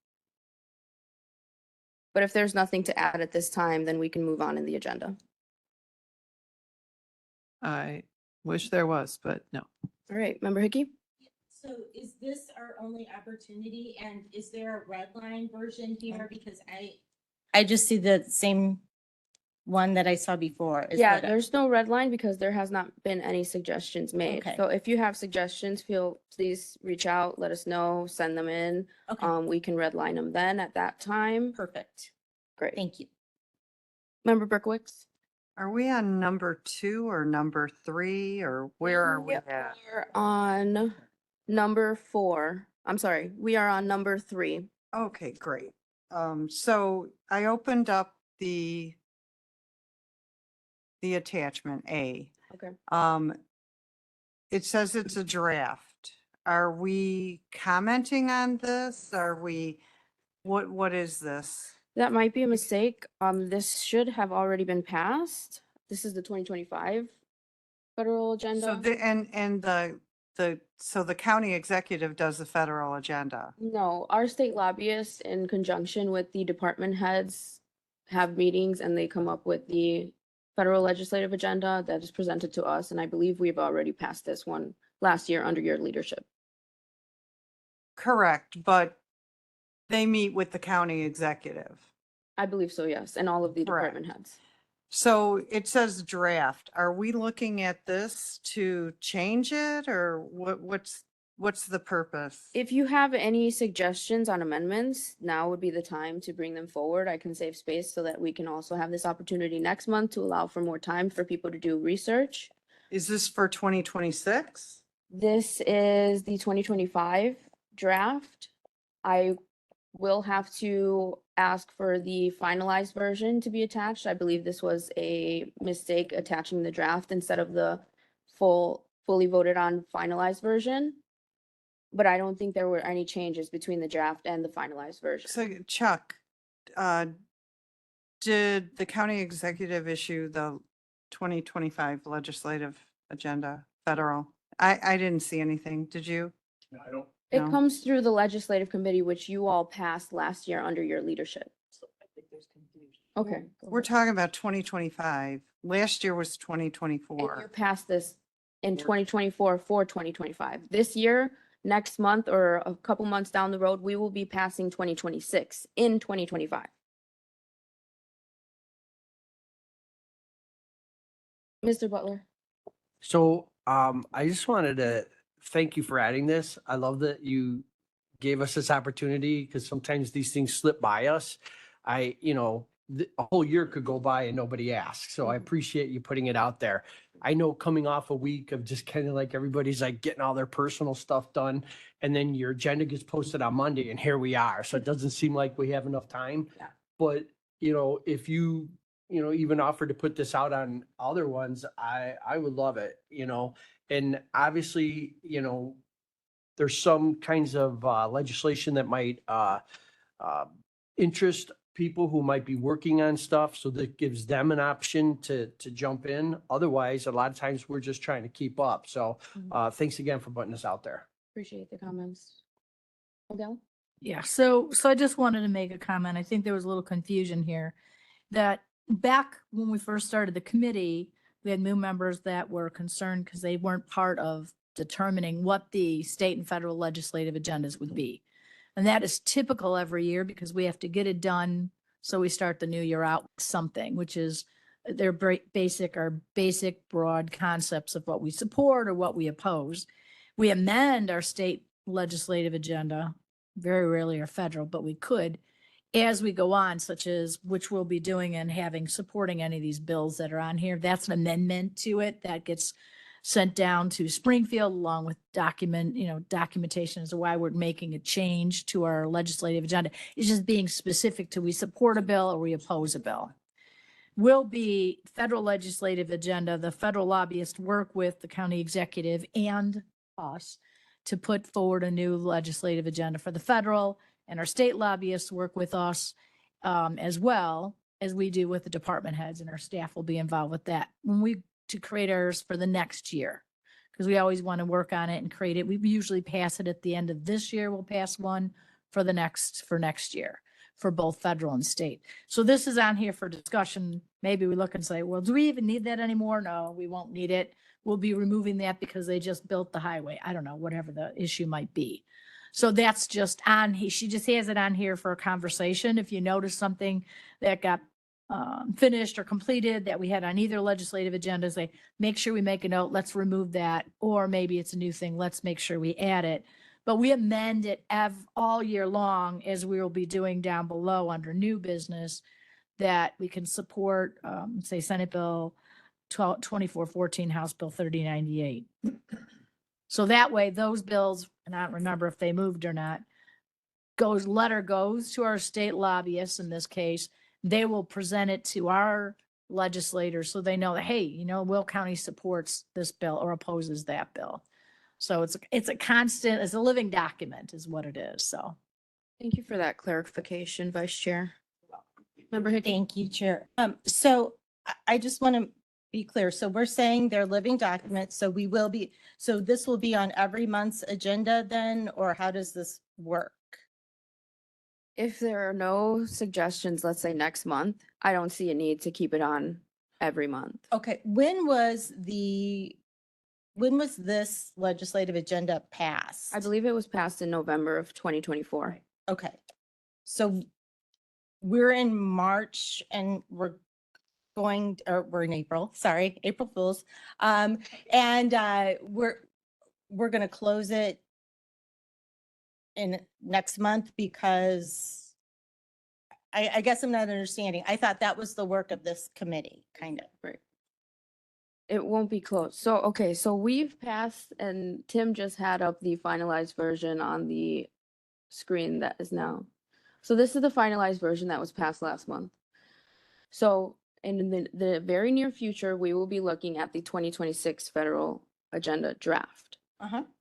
[SPEAKER 1] But if there's nothing to add at this time, then we can move on in the agenda.
[SPEAKER 9] I wish there was, but no.
[SPEAKER 1] All right, Member Hickey?
[SPEAKER 7] So is this our only opportunity and is there a red line version here? Because I just see the same one that I saw before. Is
[SPEAKER 1] Yeah,
[SPEAKER 7] that a-
[SPEAKER 1] there's no red line because there has not been any suggestions made.
[SPEAKER 7] Okay.
[SPEAKER 1] So if you have suggestions, please reach out, let us know, send them in.
[SPEAKER 7] Okay,
[SPEAKER 1] We can redline them then at that time.
[SPEAKER 7] perfect.
[SPEAKER 1] Great.
[SPEAKER 7] Thank you.
[SPEAKER 1] Member Berkowitz?
[SPEAKER 6] Are we on number 2 or number 3 or where are we
[SPEAKER 1] Yep,
[SPEAKER 6] at?
[SPEAKER 1] we're on number 4. I'm sorry, we are on number 3.
[SPEAKER 6] Okay, great. So I opened up the attachment A.
[SPEAKER 1] Okay.
[SPEAKER 6] It says it's a draft. Are we commenting on this? Are we, what is this?
[SPEAKER 1] That might be a mistake. This should have already been passed. This is the 2025 federal
[SPEAKER 6] So
[SPEAKER 1] agenda.
[SPEAKER 6] so the county executive does the federal agenda.
[SPEAKER 1] No, our state lobbyists in conjunction with the department heads have meetings and they come up with the federal legislative agenda that is presented to us. And I believe we've already passed this one last year under your leadership.
[SPEAKER 6] Correct, but they meet with the county executive.
[SPEAKER 1] I believe so, yes, and all of the
[SPEAKER 6] Correct.
[SPEAKER 1] department heads.
[SPEAKER 6] So it says draft. Are we looking at this to change it or what's the purpose?
[SPEAKER 1] If you have any suggestions on amendments, now would be the time to bring them forward. I can save space so that we can also have this opportunity next month to allow for more time for people to do research.
[SPEAKER 6] Is this for 2026?
[SPEAKER 1] This is the 2025 draft. I will have to ask for the finalized version to be attached. I believe this was a mistake attaching the draft instead of the fully voted on finalized version. But I don't think there were any changes between the draft and the finalized version.
[SPEAKER 6] So Chuck, did the county executive issue the 2025 legislative agenda, federal? I didn't see anything. Did you?
[SPEAKER 2] I don't.
[SPEAKER 1] It
[SPEAKER 6] No.
[SPEAKER 1] comes through the legislative committee, which you all passed last year under your leadership. Okay. go
[SPEAKER 6] We're
[SPEAKER 1] ahead.
[SPEAKER 6] talking about 2025. Last year was
[SPEAKER 1] And
[SPEAKER 6] 2024.
[SPEAKER 1] you passed this in 2024 for 2025. This year, next month, or a couple months down the road, we will be passing 2026 in 2025. Mr. Butler?
[SPEAKER 10] So I just wanted to thank you for adding this. I love that you gave us this opportunity because sometimes these things slip by us. A whole year could go by and nobody asks. So I appreciate you putting it out there. I know coming off a week of just kind of like everybody's like getting all their personal stuff done and then your agenda gets posted on Monday and here we are. So it doesn't seem like we have enough time.
[SPEAKER 1] Yeah.
[SPEAKER 10] But, if you even offered to put this out on other ones, I would love it, and obviously, there's some kinds of legislation that might interest people who might be working on stuff. So that gives them an option to jump in. Otherwise, a lot of times we're just trying to keep up. So thanks again for putting this out there.
[SPEAKER 1] Appreciate the comments. Adele?
[SPEAKER 8] Yeah, so I just wanted to make a comment. I think there was a little confusion here. That back when we first started the committee, we had new members that were concerned because they weren't part of determining what the state and federal legislative agendas would be. And that is typical every year because we have to get it done. So we start the new year out with something, which is their basic broad concepts of what we support or what we oppose. We amend our state legislative agenda, very rarely are federal, but we could, as we go on, such as which we'll be doing and having supporting any of these bills that are on here. That's an amendment to it that gets sent down to Springfield along with documentation as to why we're making a change to our legislative agenda. It's just being specific to we support a bill or we oppose a bill. Will be federal legislative agenda. The federal lobbyists work with the county executive and us to put forward a new legislative agenda for the federal, and our state lobbyists work with us as well as we do with the department heads, and our staff will be involved with that when we to create ours for the next year. Because we always want to work on it and create it. We usually pass it at the end of this year. We'll pass one for next year for both federal and state. So this is on here for discussion. Maybe we look and say, well, do we even need that anymore? No, we won't need it. We'll be removing that because they just built the highway. I don't know, whatever the issue might be. So that's just on, she just has it on here for a conversation. If you notice something that got finished or completed that we had on either legislative agenda, say, make sure we make a note, let's remove that. Or maybe it's a new thing, let's make sure we add it. But we amend it all year long, as we will be doing down below under new business, that we can support, say, Senate Bill 2414, House Bill 3098. So that way, those bills, and I don't remember if they moved or not, letter goes to our state lobbyists in this case. They will present it to our legislators so they know that, hey, Will County supports this bill or opposes that bill. So it's a constant, it's a living document is what it is. So
[SPEAKER 1] Thank you for that clarification, Vice Chair. Member Hickey?
[SPEAKER 7] Thank you, Chair. So I just want to be clear. So we're saying they're living documents, so this will be on every month's agenda then, or how does this work?
[SPEAKER 1] If there are no suggestions, let's say next month, I don't see a need to keep it on every month.
[SPEAKER 7] Okay, when was this legislative agenda passed?
[SPEAKER 1] I believe it was passed in November of 2024.
[SPEAKER 7] Okay, so we're in March and we're in April, sorry, April Fools. And we're going to close it in next month because I guess I'm not understanding. I thought that was the work of this committee, kind of.
[SPEAKER 1] Right. It won't be closed. So, okay, so we've passed, and Tim just had up the finalized version on the screen that is now. So this is the finalized version that was passed last month. So in the very near future, we will be looking at the 2026 federal agenda draft.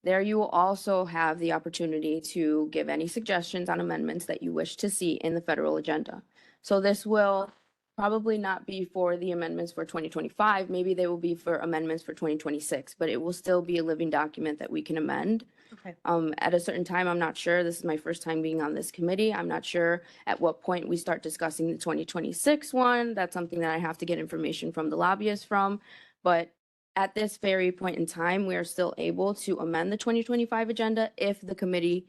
[SPEAKER 1] There you will also have the opportunity to give any suggestions on amendments that you wish to see in the federal agenda. So this will probably not be for the amendments for 2025. Maybe they will be for amendments for 2026, but it will still be a living document that we can amend.
[SPEAKER 7] Okay.
[SPEAKER 1] At a certain time, I'm not sure. This is my first time being on this committee. I'm not sure at what point we start discussing the 2026 one. That's something that I have to get information from the lobbyists from. But at this very point in time, we are still able to amend the 2025 agenda if the committee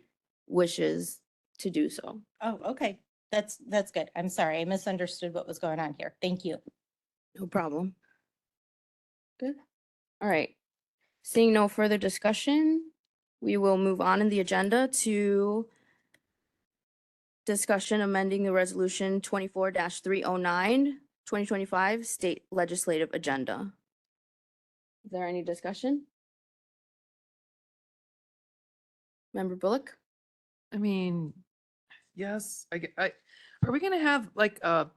[SPEAKER 1] wishes to do so.
[SPEAKER 7] Oh, okay. That's good. I'm sorry. I misunderstood what was going on here. Thank you.
[SPEAKER 1] No problem. Good. All right. Seeing no further discussion, we will move on in the agenda to discussion amending the resolution 24-309, 2025 state legislative agenda. Is there any discussion? Member Bullock?
[SPEAKER 9] I mean, yes, are we gonna have like a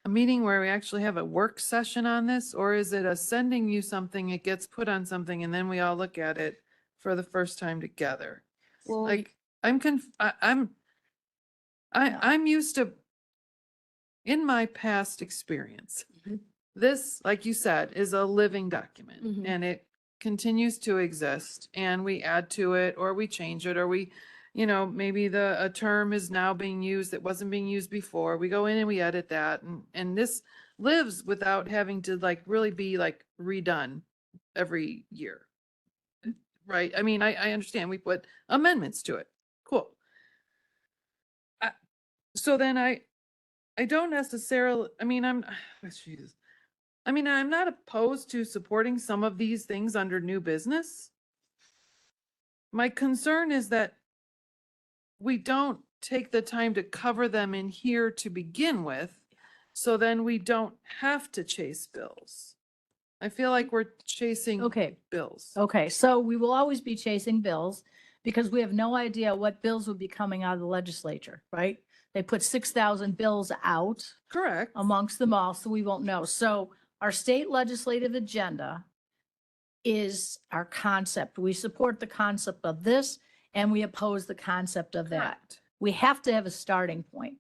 [SPEAKER 9] meeting where we actually have a work session on this? Or is it a sending you something, it gets put on something and then we all look at it for the first time together?
[SPEAKER 1] Well,
[SPEAKER 9] Like, I'm used to, in my past experience,
[SPEAKER 1] Mhm.
[SPEAKER 9] this, like you said, is a living document
[SPEAKER 1] Mhm.
[SPEAKER 9] and it continues to exist and we add to it or we change it or we, maybe a term is now being used that wasn't being used before. We go in and we edit that and this lives without having to like really be like redone every year. Right? I mean, I understand we put amendments to it. Cool. So then I don't necessarily, Jesus. I'm not opposed to supporting some of these things under new business. My concern is that we don't take the time to cover them in here to begin with, so then we don't have to chase bills. I feel like we're chasing
[SPEAKER 8] Okay.
[SPEAKER 9] bills.
[SPEAKER 8] Okay, so we will always be chasing bills because we have no idea what bills will be coming out of the legislature, right? They put 6,000 bills out
[SPEAKER 9] Correct.
[SPEAKER 8] amongst them all, so we won't know. So our state legislative agenda is our concept. We support the concept of this and we oppose the concept of that.
[SPEAKER 9] Correct.
[SPEAKER 8] We have to have a starting point.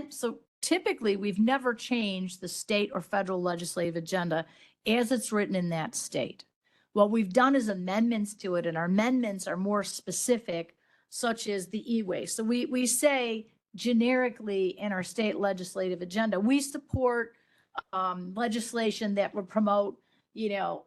[SPEAKER 8] So typically, we've never changed the state or federal legislative agenda as it's written in that state. What we've done is amendments to it, and our amendments are more specific, such as the e-waste. So we say generically in our state legislative agenda, we support legislation that would promote, just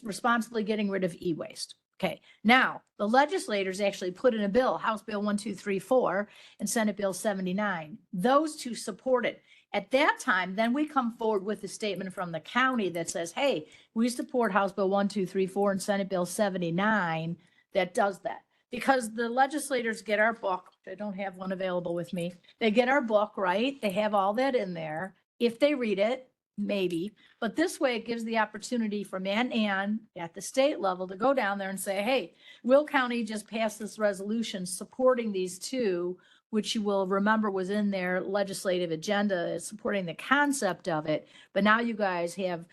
[SPEAKER 8] responsibly getting rid of e-waste. Okay, now the legislators actually put in a bill, House Bill 1234 and Senate Bill 79. Those two support it. At that time, then we come forward with a statement from the county that says, hey, we support House Bill 1234 and Senate Bill 79 that does that. Because the legislators get our book, I don't have one available with me. They get our book, right? They have all that in there. If they read it, maybe, but this way it gives the opportunity for Ann at the state level to go down there and say, hey, Will County just passed this resolution supporting these two, which you will remember was in their legislative agenda, supporting the concept of it. But now you guys have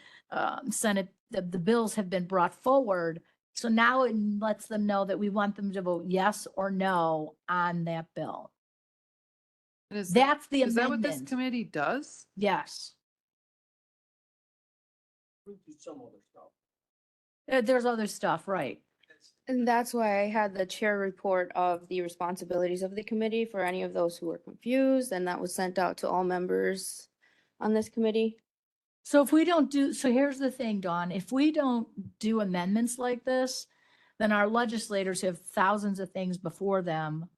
[SPEAKER 8] Senate, the bills have been brought forward. So now it lets them know that we want them to vote yes or no on that bill. That's the
[SPEAKER 9] Is that what this
[SPEAKER 8] amendment.
[SPEAKER 9] committee does?
[SPEAKER 8] Yes.
[SPEAKER 10] Some other stuff.
[SPEAKER 8] There's other stuff, right?
[SPEAKER 1] And that's why I had the chair report of the responsibilities of the committee for any of those who were confused, and that was sent out to all members on this committee.
[SPEAKER 8] So if we don't do, so here's the thing, Dawn, if we don't do amendments like this, then our legislators who have thousands of things before them,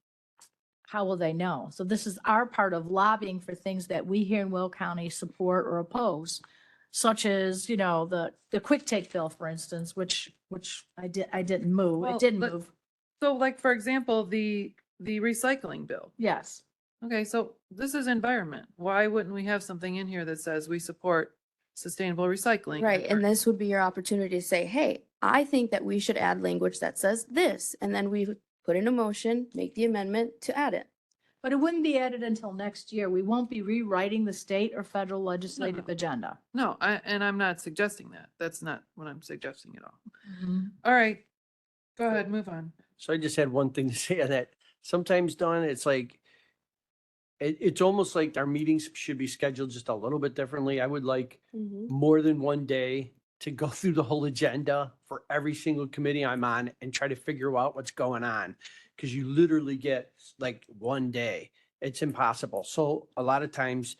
[SPEAKER 8] how will they know? So this is our part of lobbying for things that we here in Will County support or oppose, such as, the quick take bill, for instance, which I didn't move.
[SPEAKER 9] Well,
[SPEAKER 8] It didn't
[SPEAKER 9] but-
[SPEAKER 8] move.
[SPEAKER 9] So like, for example, the recycling bill.
[SPEAKER 8] Yes.
[SPEAKER 9] Okay, so this is environment. Why wouldn't we have something in here that says we support sustainable recycling?
[SPEAKER 1] Right, and this would be your opportunity to say, hey, I think that we should add language that says this, and then we would put in a motion, make the amendment to add it.
[SPEAKER 8] But it wouldn't be added until next year. We won't be rewriting the state or federal legislative agenda.
[SPEAKER 9] No, and I'm not suggesting that. That's not what I'm suggesting at all.
[SPEAKER 8] Mm-hmm.
[SPEAKER 9] All right, go ahead, move on.
[SPEAKER 10] So I just had one thing to say on that. Sometimes, Dawn, it's like, it's almost like our meetings should be scheduled just a little bit differently. I would like more than one day to go through the whole agenda for every single committee I'm on and try to figure out what's going on. Because you literally get like one day. It's impossible. So a lot of times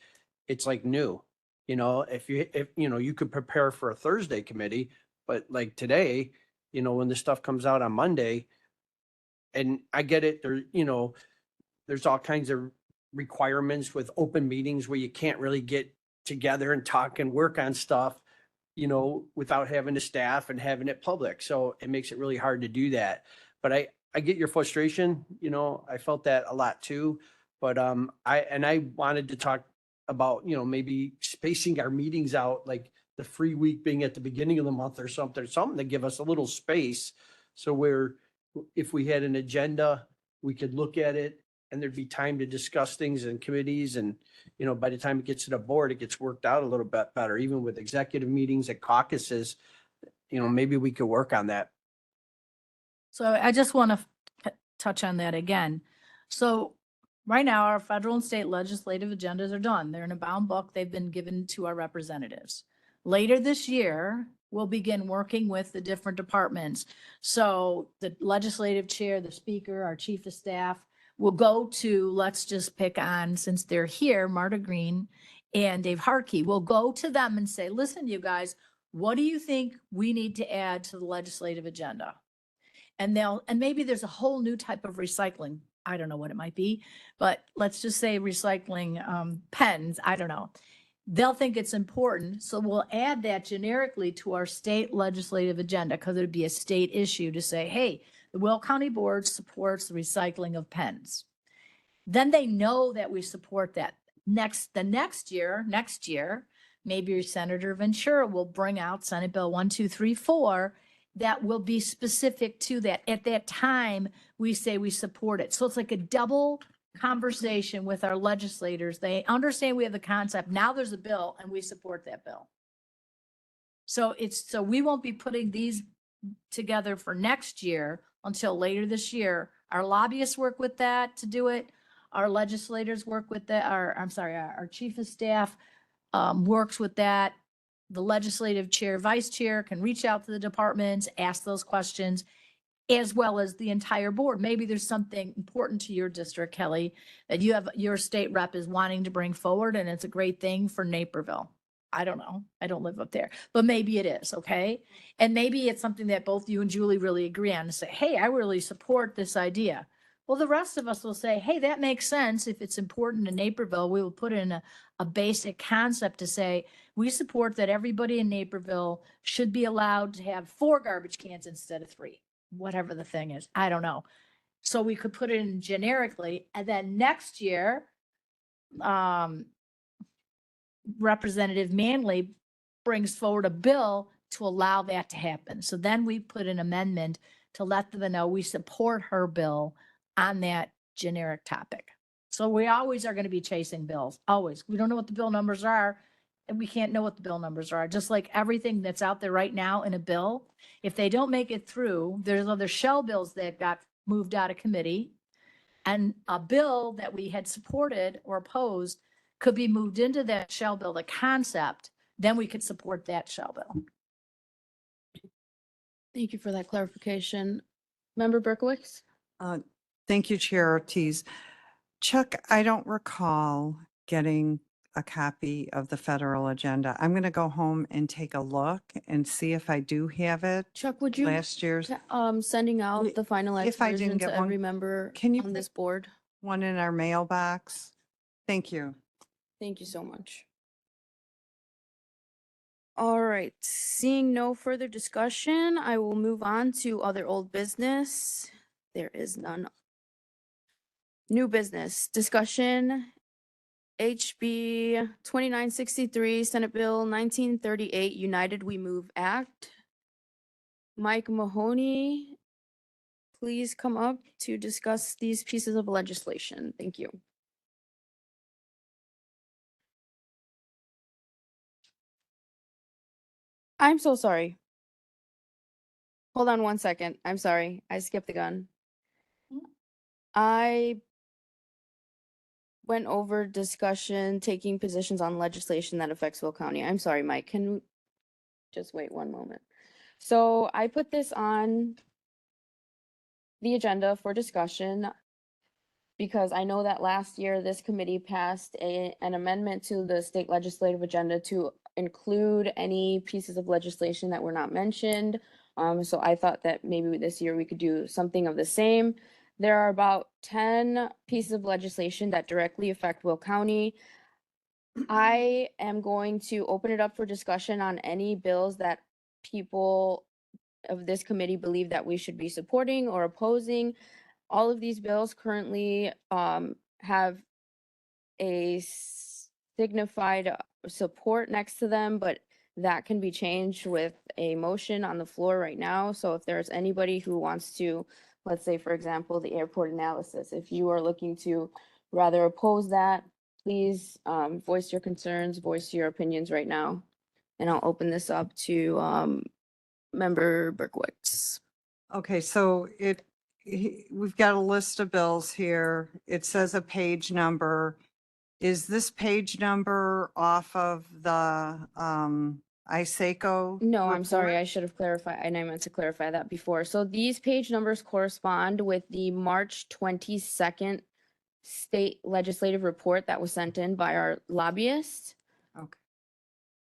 [SPEAKER 10] it's like new, if you could prepare for a Thursday committee, but like today, when this stuff comes out on Monday, and I get it, there's all kinds of requirements with open meetings where you can't really get together and talk and work on stuff, without having the staff and having it public. So it makes it really hard to do that. But I get your frustration, I felt that a lot too. But I wanted to talk about, maybe spacing our meetings out, like the free week being at the beginning of the month or something to give us a little space. So if we had an agenda, we could look at it and there'd be time to discuss things in committees. And, by the time it gets to the board, it gets worked out a little bit better, even with executive meetings at caucuses, maybe we could work on that.
[SPEAKER 8] So I just want to touch on that again. So right now, our federal and state legislative agendas are done. They're in a bound book. They've been given to our representatives. Later this year, we'll begin working with the different departments. So the legislative chair, the speaker, our chief of staff will go to, let's just pick on, since they're here, Marta Green and Dave Harkey, will go to them and say, listen, you guys, what do you think we need to add to the legislative agenda? And maybe there's a whole new type of recycling. I don't know what it might be, but let's just say recycling pens. I don't know. They'll think it's important. So we'll add that generically to our state legislative agenda because it'd be a state issue to say, hey, the Will County Board supports the recycling of pens. Then they know that we support that. Next year, maybe your Senator Ventura will bring out Senate Bill 1234 that will be specific to that. At that time, we say we support it. So it's like a double conversation with our legislators. They understand we have the concept. Now there's a bill and we support that bill. So we won't be putting these together for next year until later this year. Our lobbyists work with that to do it. Our legislators work with that. Our chief of staff works with that. The legislative chair, vice chair can reach out to the departments, ask those questions, as well as the entire board. Maybe there's something important to your district, Kelly, that your state rep is wanting to bring forward, and it's a great thing for Naperville. I don't know. I don't live up there, but maybe it is, okay? And maybe it's something that both you and Julie really agree on and say, hey, I really support this idea. Well, the rest of us will say, hey, that makes sense. If it's important to Naperville, we will put in a basic concept to say, we support that everybody in Naperville should be allowed to have 4 garbage cans instead of 3, whatever the thing is. I don't know. So we could put it in generically, and then next year, Representative Manley brings forward a bill to allow that to happen. So then we put an amendment to let them know we support her bill on that generic topic. So we always are going to be chasing bills, always. We don't know what the bill numbers are, and we can't know what the bill numbers are. Just like everything that's out there right now in a bill, if they don't make it through, there's other shell bills that got moved out of committee, and a bill that we had supported or opposed could be moved into that shell bill, the concept, then we could support that shell bill.
[SPEAKER 1] Thank you for that clarification. Member Berkowitz?
[SPEAKER 6] Thank you, Chair Ortiz. Chuck, I don't recall getting a copy of the federal agenda. I'm going to go home and take a look and see if I do have it.
[SPEAKER 1] Chuck, would you
[SPEAKER 6] Last year's
[SPEAKER 1] sending out the finalized
[SPEAKER 6] if I didn't
[SPEAKER 1] version
[SPEAKER 6] get
[SPEAKER 1] to every
[SPEAKER 6] one,
[SPEAKER 1] member
[SPEAKER 6] can you
[SPEAKER 1] on this
[SPEAKER 6] put
[SPEAKER 1] board?
[SPEAKER 6] one in our mailbox? Thank you.
[SPEAKER 1] Thank you so much. All right, seeing no further discussion, I will move on to other old business. There is none. New business discussion. HB 2963, Senate Bill 1938, United We Move Act. Mike Mahoney, please come up to discuss these pieces of legislation. Thank you. I'm so sorry. Hold on one second. I'm sorry. I skipped the gun. I went over discussion, taking positions on legislation that affects Will County. I'm sorry, Mike. Can you just wait one moment? So I put this on the agenda for discussion because I know that last year this committee passed an amendment to the state legislative agenda to include any pieces of legislation that were not mentioned. So I thought that maybe this year we could do something of the same. There are about 10 pieces of legislation that directly affect Will County. I am going to open it up for discussion on any bills that people of this committee believe that we should be supporting or opposing. All of these bills currently have a signified support next to them, but that can be changed with a motion on the floor right now. So if there's anybody who wants to, let's say, for example, the airport analysis, if you are looking to rather oppose that, please voice your concerns, voice your opinions right now. And I'll open this up to Member Berkowitz.
[SPEAKER 6] Okay, so we've got a list of bills here. It says a page number. Is this page number off of the ISACO?
[SPEAKER 1] No, I'm sorry,
[SPEAKER 6] report?
[SPEAKER 1] I should have clarified, and I meant to clarify that before. So these page numbers correspond with the March 22nd state legislative report that was sent in by our lobbyist.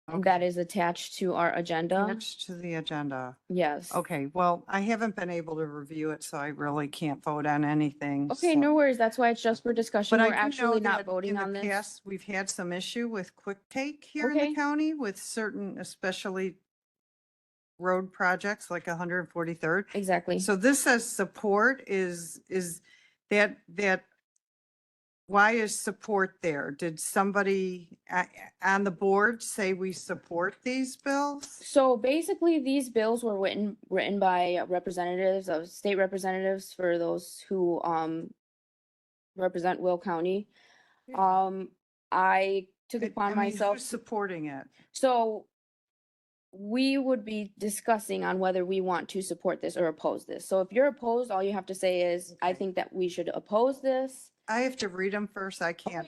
[SPEAKER 6] Okay.
[SPEAKER 1] That is attached to our agenda.
[SPEAKER 6] Attached to the agenda.
[SPEAKER 1] Yes.
[SPEAKER 6] Okay, well, I haven't been able to review it, so I really can't vote on anything.
[SPEAKER 1] Okay,
[SPEAKER 6] so-
[SPEAKER 1] no worries. That's why it's just for discussion.
[SPEAKER 6] But I
[SPEAKER 1] We're
[SPEAKER 6] do know
[SPEAKER 1] actually not
[SPEAKER 6] that
[SPEAKER 1] voting
[SPEAKER 6] in
[SPEAKER 1] on
[SPEAKER 6] the
[SPEAKER 1] this.
[SPEAKER 6] past, we've had some issue with quick take here in
[SPEAKER 1] Okay.
[SPEAKER 6] the county with certain, especially road projects like 143rd.
[SPEAKER 1] Exactly.
[SPEAKER 6] So this says support is that Why is support there? Did somebody on the board say we support these bills?
[SPEAKER 1] So basically, these bills were written by representatives of state representatives for those who represent Will County. I took it upon myself.
[SPEAKER 6] Who's supporting it?
[SPEAKER 1] So we would be discussing on whether we want to support this or oppose this. So if you're opposed, all you have to say is, I think that we should oppose this.
[SPEAKER 6] I have to read them first. I can't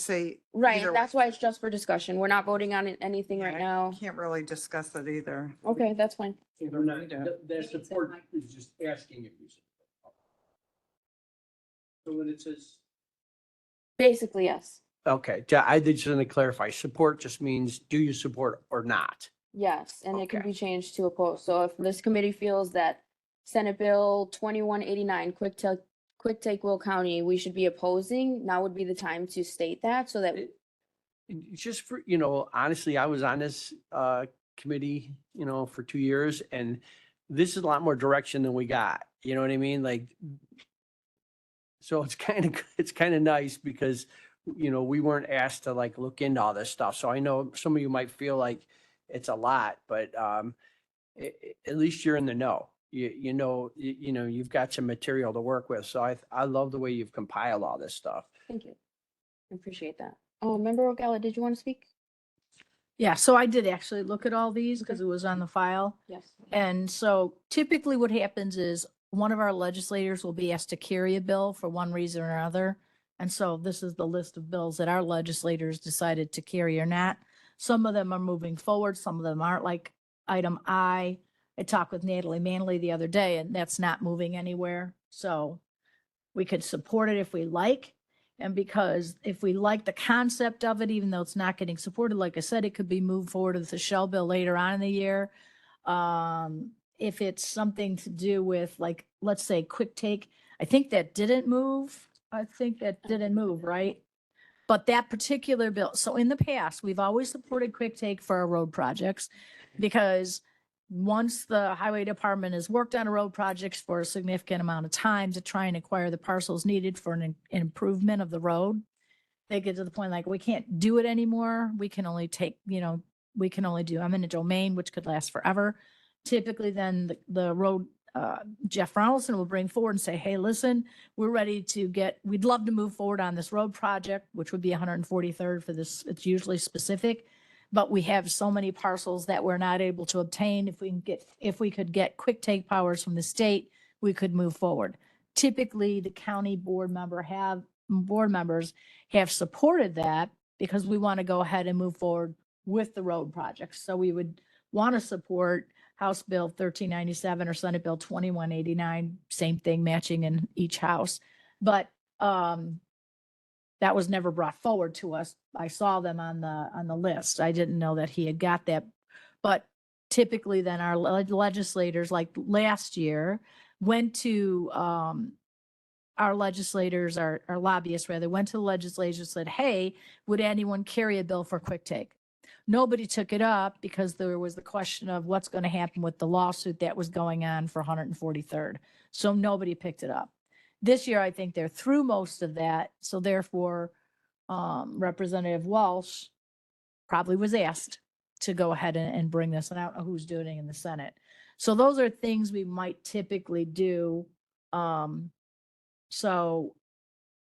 [SPEAKER 6] say.
[SPEAKER 1] Right,
[SPEAKER 6] either
[SPEAKER 1] and that's
[SPEAKER 6] way.
[SPEAKER 1] why it's just for discussion. We're not voting on anything right now.
[SPEAKER 6] Can't really discuss it either.
[SPEAKER 1] Okay, that's fine.
[SPEAKER 10] They're not, that support is just asking if you support. So when it says.
[SPEAKER 1] Basically, yes.
[SPEAKER 10] Okay, I just want to clarify, support just means do you support or not?
[SPEAKER 1] Yes, and it can
[SPEAKER 10] Okay.
[SPEAKER 1] be changed to oppose. So if this committee feels that Senate Bill 2189, quick take Will County, we should be opposing, now would be the time to state that so that,
[SPEAKER 10] Just for, honestly, I was on this committee, for 2 years, and this is a lot more direction than we got. You know what I mean? Like, so it's kind of nice because, we weren't asked to like look into all this stuff. So I know some of you might feel like it's a lot, but at least you're in the know. You've got some material to work with. So I love the way you've compiled all this stuff.
[SPEAKER 1] thank you. I appreciate that. Oh, Member O'Gala, did you want to speak?
[SPEAKER 8] Yeah, so I did actually look at all these because
[SPEAKER 1] Okay.
[SPEAKER 8] it was on the file.
[SPEAKER 1] Yes.
[SPEAKER 8] And so typically what happens is one of our legislators will be asked to carry a bill for one reason or another. And so this is the list of bills that our legislators decided to carry or not. Some of them are moving forward, some of them aren't, like item I talked with Natalie Manley the other day, and that's not moving anywhere. So we could support it if we like. And because if we like the concept of it, even though it's not getting supported, like I said, it could be moved forward with the Shell bill later on in the year. If it's something to do with, like, let's say quick take, I think that didn't move. Right? But that particular bill, so in the past, we've always supported quick take for our road projects because once the highway department has worked on a road projects for a significant amount of time to try and acquire the parcels needed for an improvement of the road, they get to the point like, we can't do it anymore. We can only take, we can only do eminent domain, which could last forever. Typically then the road, Jeff Ronaldson will bring forward and say, hey, listen, we're ready to we'd love to move forward on this road project, which would be 143rd for this. It's usually specific, but we have so many parcels that we're not able to obtain. If we could get quick take powers from the state, we could move forward. Typically, the county board members have supported that because we want to go ahead and move forward with the road projects. So we would want to support House Bill 1397 or Senate Bill 2189, same thing, matching in each house. But that was never brought forward to us. I saw them on the list. I didn't know that he had got that. But typically then our legislators, like last year, went to our legislators, our lobbyists rather, went to the legislature and said, hey, would anyone carry a bill for quick take? Nobody took it up because there was the question of what's going to happen with the lawsuit that was going on for 143rd. So nobody picked it up. This year, I think they're through most of that. So therefore, Representative Walsh probably was asked to go ahead and bring this, and I don't know who's doing it in the Senate. So those are things we might typically do. So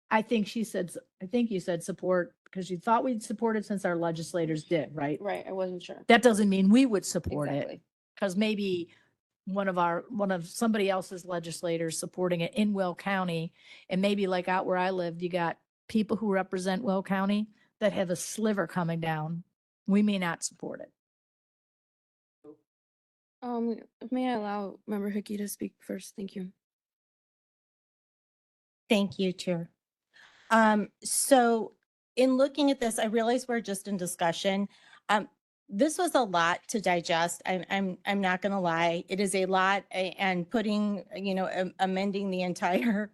[SPEAKER 8] I think you said support because you thought we'd support it since our legislators did, right?
[SPEAKER 1] Right, I wasn't sure.
[SPEAKER 8] That doesn't mean we would support it
[SPEAKER 1] Exactly.
[SPEAKER 8] because maybe one of somebody else's legislators supporting it in Will County. And maybe like out where I lived, you got people who represent Will County that have a sliver coming down. We may not support it.
[SPEAKER 1] May I allow Member Hickey to speak first? Thank you.
[SPEAKER 7] Thank you, Chair. So in looking at this, I realize we're just in discussion. This was a lot to digest. I'm not going to lie. It is a lot, and putting, amending the entire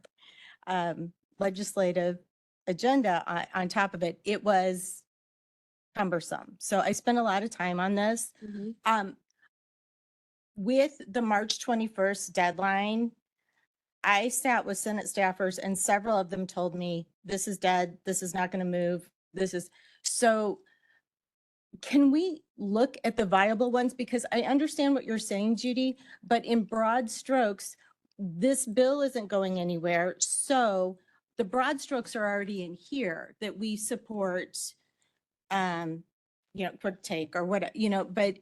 [SPEAKER 7] legislative agenda on top of it, it was cumbersome. So I spent a lot of time on this. With the March 21st deadline, I sat with Senate staffers and several of them told me, this is dead, this is not going to move, this is, so can we look at the viable ones? Because I understand what you're saying, Judy, but in broad strokes, this bill isn't going anywhere. So the broad strokes are already in here that we support, quick take or what, but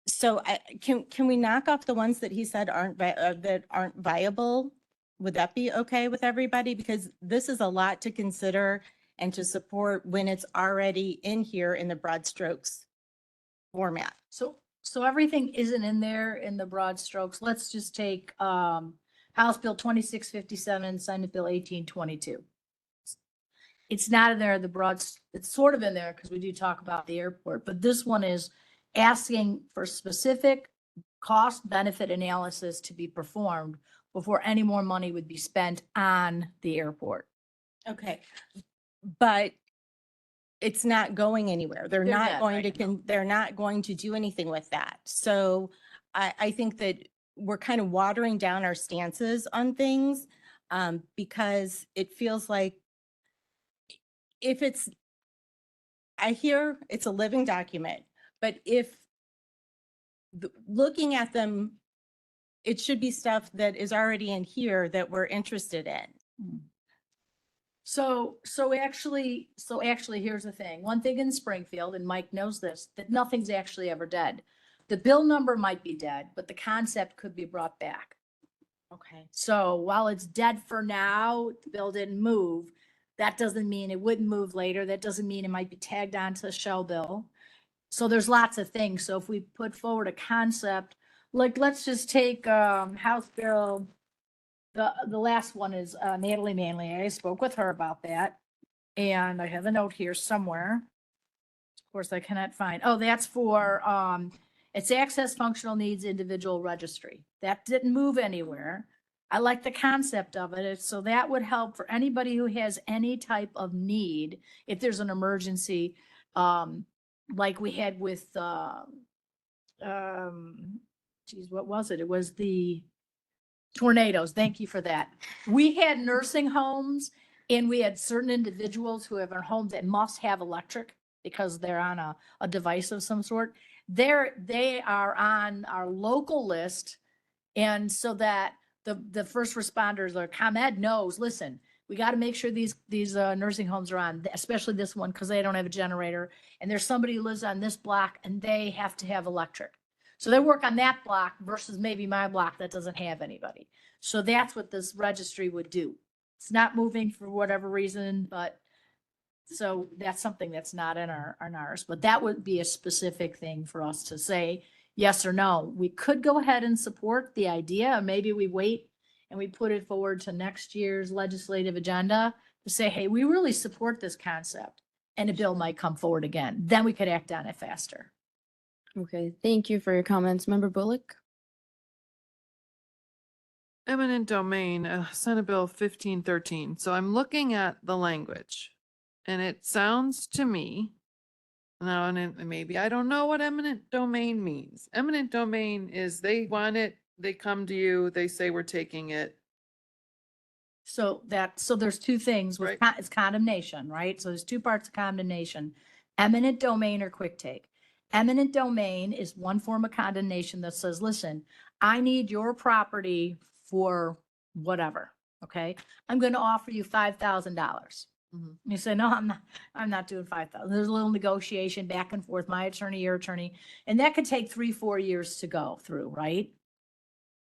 [SPEAKER 7] so can we knock off the ones that he said that aren't viable? Would that be okay with everybody? Because this is a lot to consider and to support when it's already in here in the broad strokes format.
[SPEAKER 8] So everything isn't in there in the broad strokes. Let's just take, House Bill 2657, Senate Bill 1822. It's not in there, it's sort of in there because we do talk about the airport, but this one is asking for specific cost benefit analysis to be performed before any more money would be spent on the airport.
[SPEAKER 7] Okay, but it's not going anywhere. They're
[SPEAKER 8] They're
[SPEAKER 7] not
[SPEAKER 8] dead
[SPEAKER 7] going
[SPEAKER 8] right
[SPEAKER 7] to, they're not going to do anything with that. So I think that we're kind of watering down our stances on things because it feels like if it's, I hear it's a living document, but if looking at them, it should be stuff that is already in here that we're interested in.
[SPEAKER 8] So actually, here's the thing. One thing in Springfield, and Mike knows this, that nothing's actually ever dead. The bill number might be dead, but the concept could be brought back.
[SPEAKER 7] Okay.
[SPEAKER 8] So while it's dead for now, the bill didn't move. That doesn't mean it wouldn't move later. That doesn't mean it might be tagged onto the shell bill. So there's lots of things. So if we put forward a concept, like let's just take House Bill, the last one is Natalie Manley. I spoke with her about that. And I have a note here somewhere. Of course, I cannot find. Oh, that's for it's Access Functional Needs Individual Registry. That didn't move anywhere. I like the concept of it. So that would help for anybody who has any type of need. If there's an emergency, like we had with, what was it? It was the tornadoes. Thank you for that. We had nursing homes and we had certain individuals who have a home that must have electric because they're on a device of some sort. They are on our local list. And so that the first responders or ComEd knows, listen, we got to make sure these nursing homes are on, especially this one, because they don't have a generator. And there's somebody who lives on this block and they have to have electric. So they work on that block versus maybe my block that doesn't have anybody. So that's what this registry would do. It's not moving for whatever reason, but so that's something that's not in ours, but that would be a specific thing for us to say yes or no. We could go ahead and support the idea. Maybe we wait and we put it forward to next year's legislative agenda to say, hey, we really support this concept and a bill might come forward again. Then we could act on it faster.
[SPEAKER 1] Okay, thank you for your comments. Member Bullock?
[SPEAKER 9] Eminent domain, Senate Bill 1513. So I'm looking at the language and it sounds to me, now, and maybe I don't know what eminent domain means. Eminent domain is they want it, they come to you, they say we're taking it.
[SPEAKER 8] So there's two things with,
[SPEAKER 9] Right.
[SPEAKER 8] it's condemnation, right? So there's two parts of condemnation, eminent domain or quick take. Eminent domain is one form of condemnation that says, listen, I need your property for whatever, okay? I'm going to offer you $5,000.
[SPEAKER 9] Mhm.
[SPEAKER 8] You say, no, I'm not doing 5,000. There's a little negotiation back and forth, my attorney, your attorney, and that could take 3-4 years to go through, right?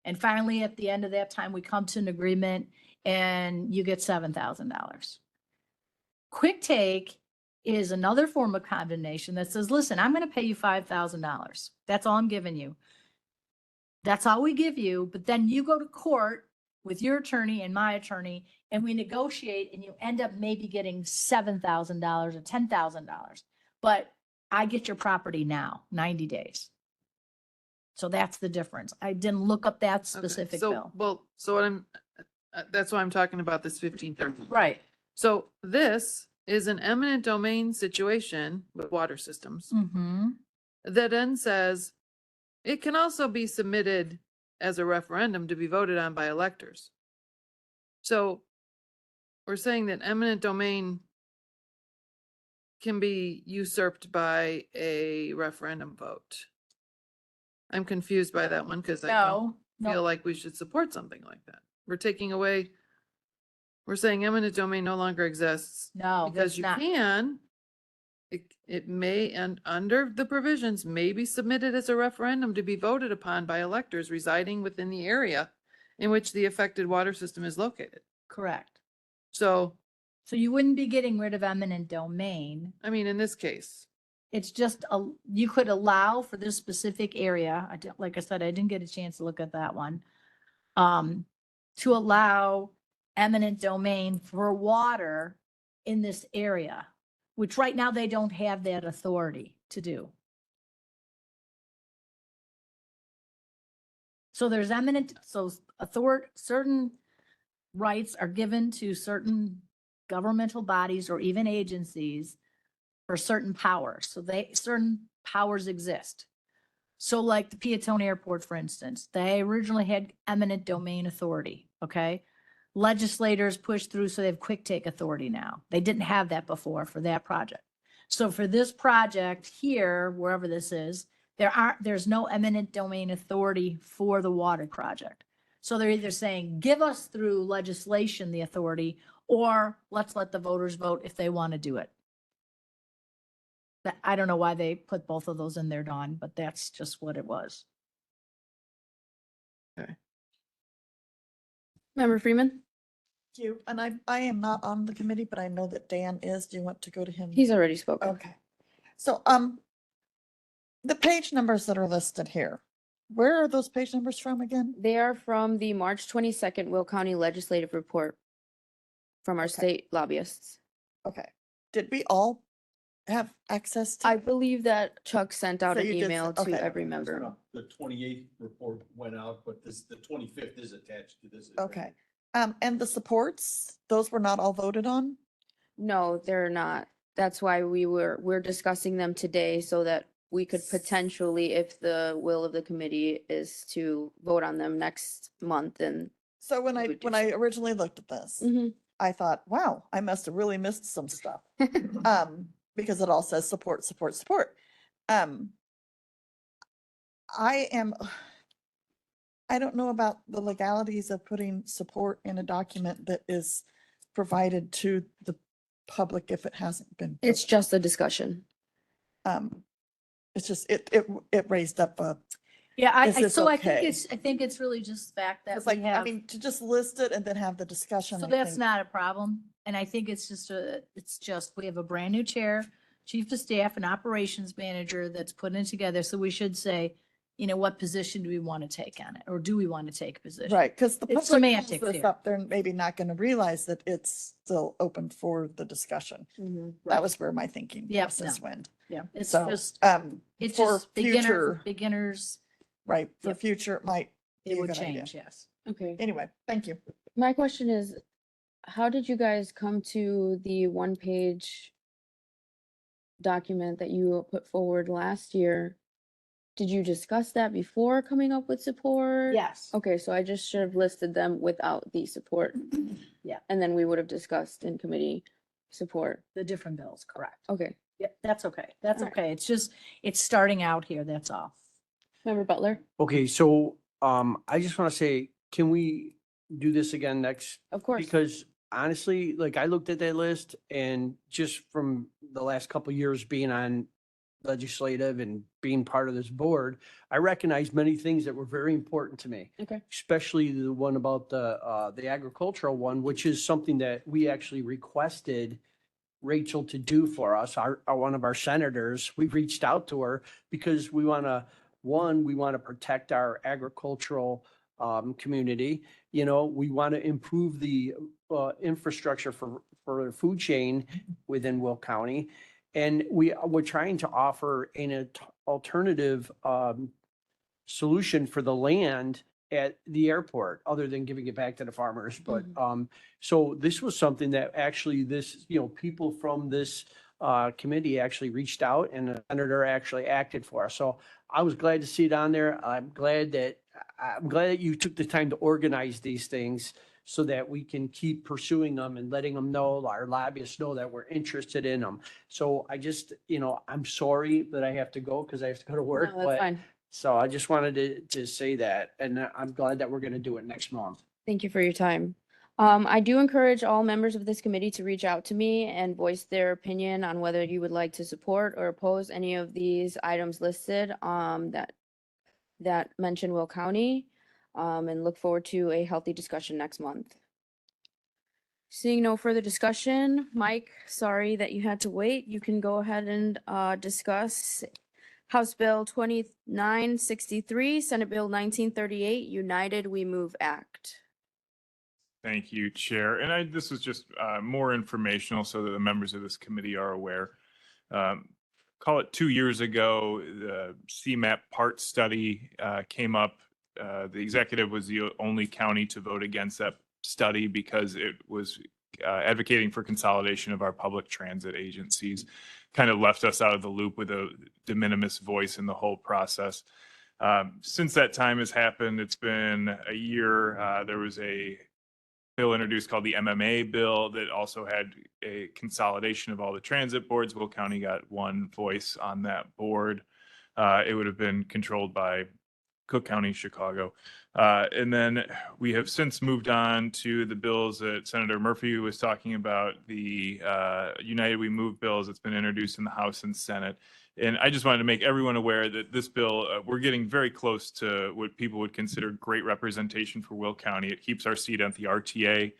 [SPEAKER 8] And finally, at the end of that time, we come to an agreement and you get $7,000. Quick take is another form of condemnation that says, listen, I'm going to pay you $5,000. That's all I'm giving you. That's all we give you. But then you go to court with your attorney and my attorney, and we negotiate and you end up maybe getting $7,000 or $10,000. But I get your property now, 90 days. So that's the difference. I didn't look up that
[SPEAKER 9] Okay,
[SPEAKER 8] specific
[SPEAKER 9] so,
[SPEAKER 8] bill.
[SPEAKER 9] well, so what that's why I'm talking about this 1513.
[SPEAKER 8] Right.
[SPEAKER 9] So this is an eminent domain situation with water systems
[SPEAKER 8] Mm-hmm.
[SPEAKER 9] that then says it can also be submitted as a referendum to be voted on by electors. So we're saying that eminent domain can be usurped by a referendum vote. I'm confused by that one because I don't
[SPEAKER 8] No,
[SPEAKER 9] feel
[SPEAKER 8] no,
[SPEAKER 9] like we should support something like that. We're taking away, we're saying eminent domain no longer exists.
[SPEAKER 8] no,
[SPEAKER 9] Because
[SPEAKER 8] that's
[SPEAKER 9] you
[SPEAKER 8] not.
[SPEAKER 9] can, it may, and under the provisions, may be submitted as a referendum to be voted upon by electors residing within the area in which the affected water system is located.
[SPEAKER 8] Correct.
[SPEAKER 9] So,
[SPEAKER 8] So you wouldn't be getting rid of eminent domain.
[SPEAKER 9] I mean, in this case,
[SPEAKER 8] It's just, you could allow for this specific area, like I said, I didn't get a chance to look at that one. To allow eminent domain for water in this area, which right now they don't have that authority to do. So there's certain rights are given to certain governmental bodies or even agencies for certain powers. So certain powers exist. So like the Peatone Airport, for instance, they originally had eminent domain authority, okay? Legislators pushed through, so they have quick take authority now. They didn't have that before for that project. So for this project here, wherever this is, there's no eminent domain authority for the water project. So they're either saying, give us through legislation the authority, or let's let the voters vote if they want to do it. I don't know why they put both of those in there, Dawn, but that's just what it was.
[SPEAKER 1] Member Freeman?
[SPEAKER 2] Thank you. And I am not on the committee, but I know that Dan is. Do you want to go to him?
[SPEAKER 1] He's already spoken.
[SPEAKER 2] Okay. So, the page numbers that are listed here, where are those page numbers from again?
[SPEAKER 1] They are from the March 22nd Will County Legislative Report from our
[SPEAKER 2] Okay.
[SPEAKER 1] state lobbyists.
[SPEAKER 2] Okay. Did we all have access to?
[SPEAKER 1] I believe that Chuck sent out
[SPEAKER 2] So
[SPEAKER 1] an
[SPEAKER 2] you did
[SPEAKER 1] email
[SPEAKER 2] send-
[SPEAKER 1] to
[SPEAKER 2] okay.
[SPEAKER 1] every member.
[SPEAKER 11] The 28th report went out, but the 25th is attached to this.
[SPEAKER 2] Okay. And the supports, those were not all voted on?
[SPEAKER 1] No, they're not. That's why we're discussing them today so that we could potentially, if the will of the committee is to vote on them next month, and
[SPEAKER 2] So when
[SPEAKER 1] We
[SPEAKER 2] I,
[SPEAKER 1] would do
[SPEAKER 2] when I originally looked at this,
[SPEAKER 1] Mhm.
[SPEAKER 2] I thought, wow, I must have really missed some stuff. Because it all says support, support, support. I don't know about the legalities of putting support in a document that is provided to the public if it hasn't been.
[SPEAKER 1] it's
[SPEAKER 2] voted.
[SPEAKER 1] just a discussion.
[SPEAKER 2] It's just, it raised up a,
[SPEAKER 8] Yeah,
[SPEAKER 2] Is this
[SPEAKER 8] so
[SPEAKER 2] okay?
[SPEAKER 8] I think it's really just the fact that
[SPEAKER 2] it's
[SPEAKER 8] we
[SPEAKER 2] like, I
[SPEAKER 8] have,
[SPEAKER 2] mean, to just list it and then have the discussion.
[SPEAKER 8] so
[SPEAKER 2] I
[SPEAKER 8] that's
[SPEAKER 2] think-
[SPEAKER 8] not a problem. And I think it's just, we have a brand new chair, chief of staff and operations manager that's putting it together. So we should say, you know, what position do we want to take on it? Or do we want to take a position?
[SPEAKER 2] Right, because the
[SPEAKER 8] It's
[SPEAKER 2] public pulls
[SPEAKER 8] semantics
[SPEAKER 2] this
[SPEAKER 8] here.
[SPEAKER 2] up, they're maybe not going to realize that it's still open for the discussion. That was where my thinking
[SPEAKER 8] Yep,
[SPEAKER 2] process
[SPEAKER 8] no.
[SPEAKER 2] went.
[SPEAKER 8] Yeah, it's
[SPEAKER 2] So,
[SPEAKER 8] just, it's
[SPEAKER 2] for
[SPEAKER 8] just
[SPEAKER 2] future,
[SPEAKER 8] beginners,
[SPEAKER 2] right, for
[SPEAKER 8] Yep.
[SPEAKER 2] future, it might be
[SPEAKER 8] it
[SPEAKER 2] a
[SPEAKER 8] would
[SPEAKER 2] good idea.
[SPEAKER 8] change, yes.
[SPEAKER 1] Okay.
[SPEAKER 2] Anyway, thank you.
[SPEAKER 1] My question is, how did you guys come to the one-page document that you put forward last year? Did you discuss that before coming up with support?
[SPEAKER 8] Yes.
[SPEAKER 1] Okay, so I just should have listed them without the support.
[SPEAKER 8] Yeah.
[SPEAKER 1] And then we would have discussed in committee support.
[SPEAKER 8] The different bills, correct.
[SPEAKER 1] Okay.
[SPEAKER 8] Yeah, that's okay. That's
[SPEAKER 1] All right.
[SPEAKER 8] okay. It's just, it's starting out here, that's all.
[SPEAKER 1] Member Butler?
[SPEAKER 10] Okay, so I just want to say, can we do this again next?
[SPEAKER 1] Of course.
[SPEAKER 10] Because honestly, like I looked at that list and just from the last couple of years being on legislative and being part of this board, I recognized many things that were very important to me.
[SPEAKER 1] Okay.
[SPEAKER 10] Especially the one about the agricultural one, which is something that we actually requested Rachel to do for us, one of our senators. We reached out to her because we want to protect our agricultural community. You know, we want to improve the infrastructure for the food chain within Will County. And we're trying to offer an alternative solution for the land at the airport, other than giving it back to the farmers. But so this was something that actually people from this committee actually reached out and the senator actually acted for us. So I was glad to see it on there. I'm glad that you took the time to organize these things so that we can keep pursuing them and letting them know, our lobbyists know that we're interested in them. So I just, I'm sorry that I have to go because I have to go to work.
[SPEAKER 1] No, that's
[SPEAKER 10] but
[SPEAKER 1] fine.
[SPEAKER 10] So I just wanted to say that, and I'm glad that we're going to do it next month.
[SPEAKER 1] Thank you for your time. I do encourage all members of this committee to reach out to me and voice their opinion on whether you would like to support or oppose any of these items listed that mention Will County, and look forward to a healthy discussion next month. Seeing no further discussion, Mike, sorry that you had to wait. You can go ahead and discuss House Bill 2963, Senate Bill 1938, United We Move Act.
[SPEAKER 12] Thank you, Chair. And this was just more informational so that the members of this committee are aware. Call it 2 years ago, the CMAP part study came up. The executive was the only county to vote against that study because it was advocating for consolidation of our public transit agencies, kind of left us out of the loop with a de minimis voice in the whole process. Since that time has happened, it's been a year. There was a bill introduced called the MMA bill that also had a consolidation of all the transit boards. Will County got one voice on that board. It would have been controlled by Cook County, Chicago. And then we have since moved on to the bills that Senator Murphy was talking about, the United We Move bills that's been introduced in the House and Senate. And I just wanted to make everyone aware that this bill, we're getting very close to what people would consider great representation for Will County. It keeps our seat at the RTA.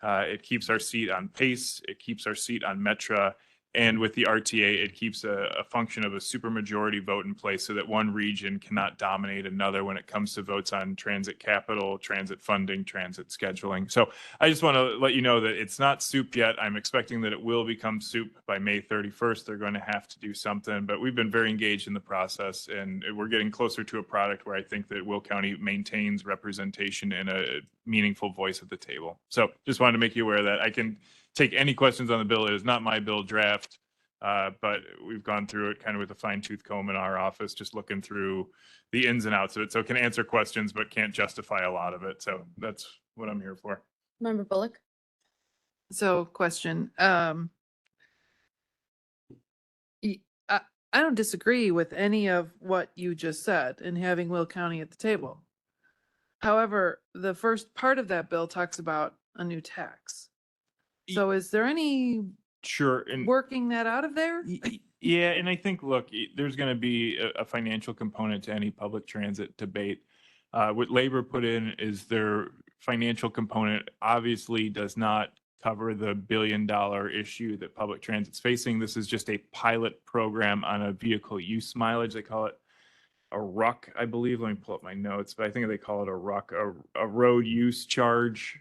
[SPEAKER 12] It keeps our seat on PACE. It keeps our seat on Metra. And with the RTA, it keeps a function of a supermajority vote in place so that one region cannot dominate another when it comes to votes on transit capital, transit funding, transit scheduling. So I just want to let you know that it's not soup yet. I'm expecting that it will become soup by May 31st. They're going to have to do something, but we've been very engaged in the process, and we're getting closer to a product where I think that Will County maintains representation and a meaningful voice at the table. So just wanted to make you aware of that. I can take any questions on the bill. It is not my bill draft, but we've gone through it kind of with a fine tooth comb in our office, just looking through the ins and outs of it. So it can answer questions, but can't justify a lot of it. So that's what I'm here for.
[SPEAKER 1] Member Bullock?
[SPEAKER 9] So question, I don't disagree with any of what you just said in having Will County at the table. However, the first part of that bill talks about a new tax. So is there any
[SPEAKER 12] Sure. And
[SPEAKER 9] working that out of there?
[SPEAKER 12] yeah, and I think, look, there's going to be a financial component to any public transit debate. What Labor put in is their financial component obviously does not cover the $1 billion issue that public transit's facing. This is just a pilot program on a vehicle use mileage. They call it a RUC, I believe. Let me pull up my notes, but I think they call it a RUC, a road use charge.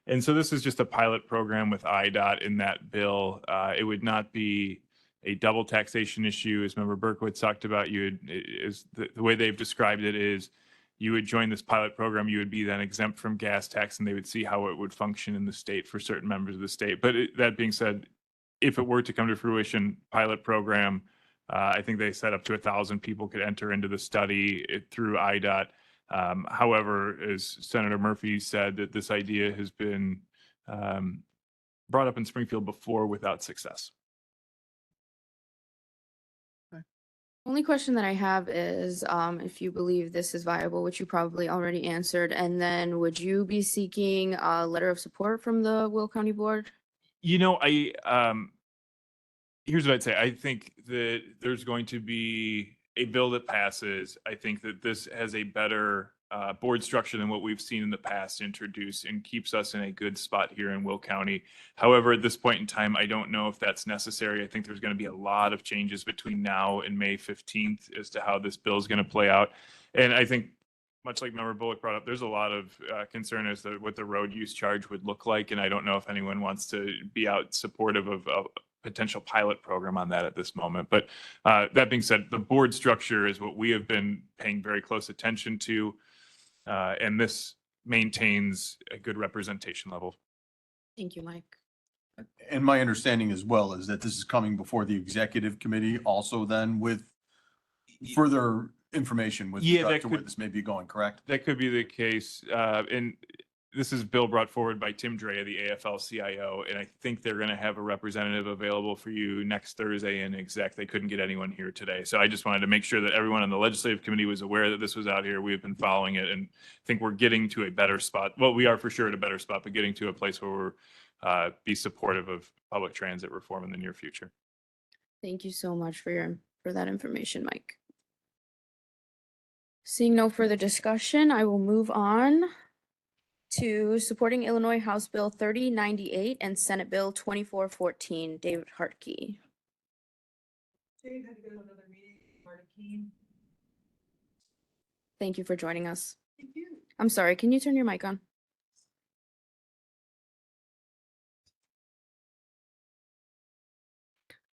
[SPEAKER 12] And so this is just a pilot program with IDOT in that bill. It would not be a double taxation issue, as Member Berkowitz talked about. The way they've described it is you would join this pilot program, you would be then exempt from gas tax, and they would see how it would function in the state for certain members of the state. But that being said, if it were to come to fruition, pilot program, I think they said up to 1,000 people could enter into the study through IDOT. However, as Senator Murphy said, that this idea has been brought up in Springfield before without success.
[SPEAKER 1] Only question that I have is if you believe this is viable, which you probably already answered, and then would you be seeking a letter of support from the Will County Board?
[SPEAKER 12] You know, here's what I'd say. I think that there's going to be a bill that passes. I think that this has a better board structure than what we've seen in the past introduced and keeps us in a good spot here in Will County. However, at this point in time, I don't know if that's necessary. I think there's going to be a lot of changes between now and May 15th as to how this bill is going to play out. And I think, much like Member Bullock brought up, there's a lot of concern as to what the road use charge would look like. And I don't know if anyone wants to be out supportive of potential pilot program on that at this moment. But that being said, the board structure is what we have been paying very close attention to. And this maintains a good representation level.
[SPEAKER 1] Thank you, Mike.
[SPEAKER 11] And my understanding as well is that this is coming before the executive committee also then with further information with
[SPEAKER 12] Yeah,
[SPEAKER 11] regard
[SPEAKER 12] that
[SPEAKER 11] to where
[SPEAKER 12] could-
[SPEAKER 11] this may be going, correct?
[SPEAKER 12] That could be the case. And this is a bill brought forward by Tim Drea, the AFL-CIO, and I think they're going to have a representative available for you next Thursday in exec. They couldn't get anyone here today. So I just wanted to make sure that everyone on the legislative committee was aware that this was out here. We've been following it and think we're getting to a better spot. Well, we are for sure at a better spot, but getting to a place where we're be supportive of public transit reform in the near future.
[SPEAKER 1] Thank you so much for that information, Mike. Seeing no further discussion, I will move on to supporting Illinois House Bill 3098 and Senate Bill 2414. David Hartke.
[SPEAKER 6] Dave had to go to another meeting. Marta Keen.
[SPEAKER 1] Thank you for joining us.
[SPEAKER 6] Thank you.
[SPEAKER 1] I'm sorry, can you turn your mic on?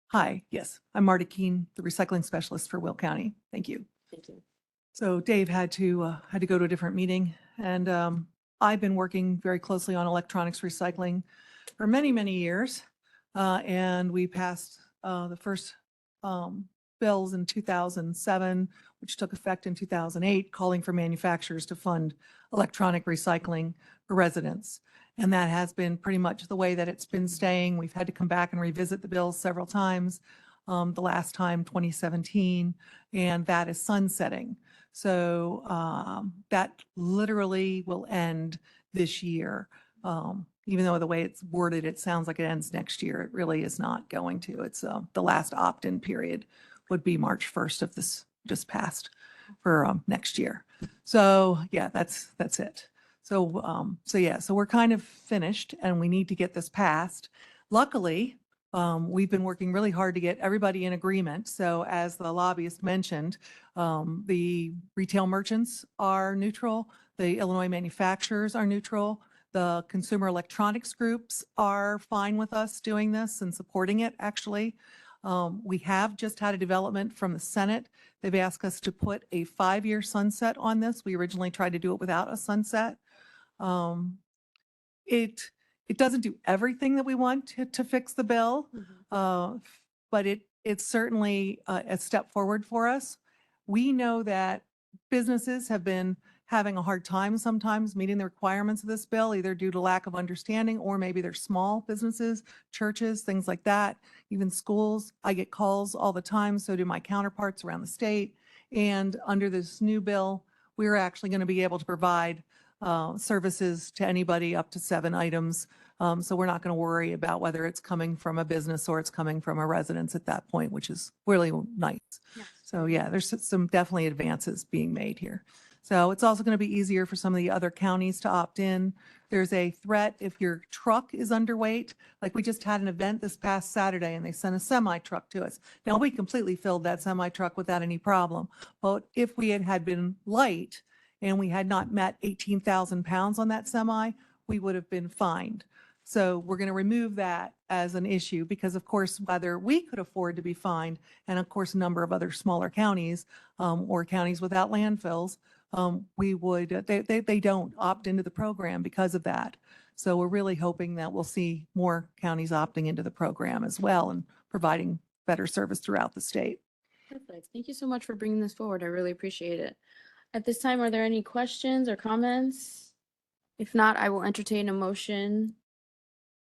[SPEAKER 13] Hi, yes, I'm Marta Keen, the recycling specialist for Will County. Thank you.
[SPEAKER 1] Thank you.
[SPEAKER 13] So Dave had to go to a different meeting, and I've been working very closely on electronics recycling for many, many years. And we passed the first bills in 2007, which took effect in 2008, calling for manufacturers to fund electronic recycling for residents. And that has been pretty much the way that it's been staying. We've had to come back and revisit the bills several times. The last time 2017, and that is sunsetting. So that literally will end this year. Even though the way it's worded, it sounds like it ends next year. It really is not going to. It's the last opt-in period would be March 1st of this just passed for next year. So yeah, that's it. So so we're kind of finished, and we need to get this passed. Luckily, we've been working really hard to get everybody in agreement. So as the lobbyist mentioned, the retail merchants are neutral, the Illinois manufacturers are neutral, the consumer electronics groups are fine with us doing this and supporting it, actually. We have just had a development from the Senate. They've asked us to put a 5-year sunset on this. We originally tried to do it without a sunset. It doesn't do everything that we want to fix the bill, but it's certainly a step forward for us. We know that businesses have been having a hard time sometimes meeting the requirements of this bill, either due to lack of understanding, or maybe they're small businesses, churches, things like that, even schools. I get calls all the time, so do my counterparts around the state. And under this new bill, we're actually going to be able to provide services to anybody up to 7 items. So we're not going to worry about whether it's coming from a business or it's coming from a residence at that point, which is really nice.
[SPEAKER 1] Yes.
[SPEAKER 13] So yeah, there's some definitely advances being made here. So it's also going to be easier for some of the other counties to opt in. There's a threat if your truck is underweight. Like we just had an event this past Saturday and they sent a semi truck to us. Now we completely filled that semi truck without any problem. But if we had been light and we had not met 18,000 pounds on that semi, we would have been fined. So we're going to remove that as an issue because, of course, whether we could afford to be fined, and of course, a number of other smaller counties or counties without landfills, they don't opt into the program because of that. So we're really hoping that we'll see more counties opting into the program as well and providing better service throughout the state.
[SPEAKER 1] Perfect. Thank you so much for bringing this forward. I really appreciate it. At this time, are there any questions or comments? If not, I will entertain a motion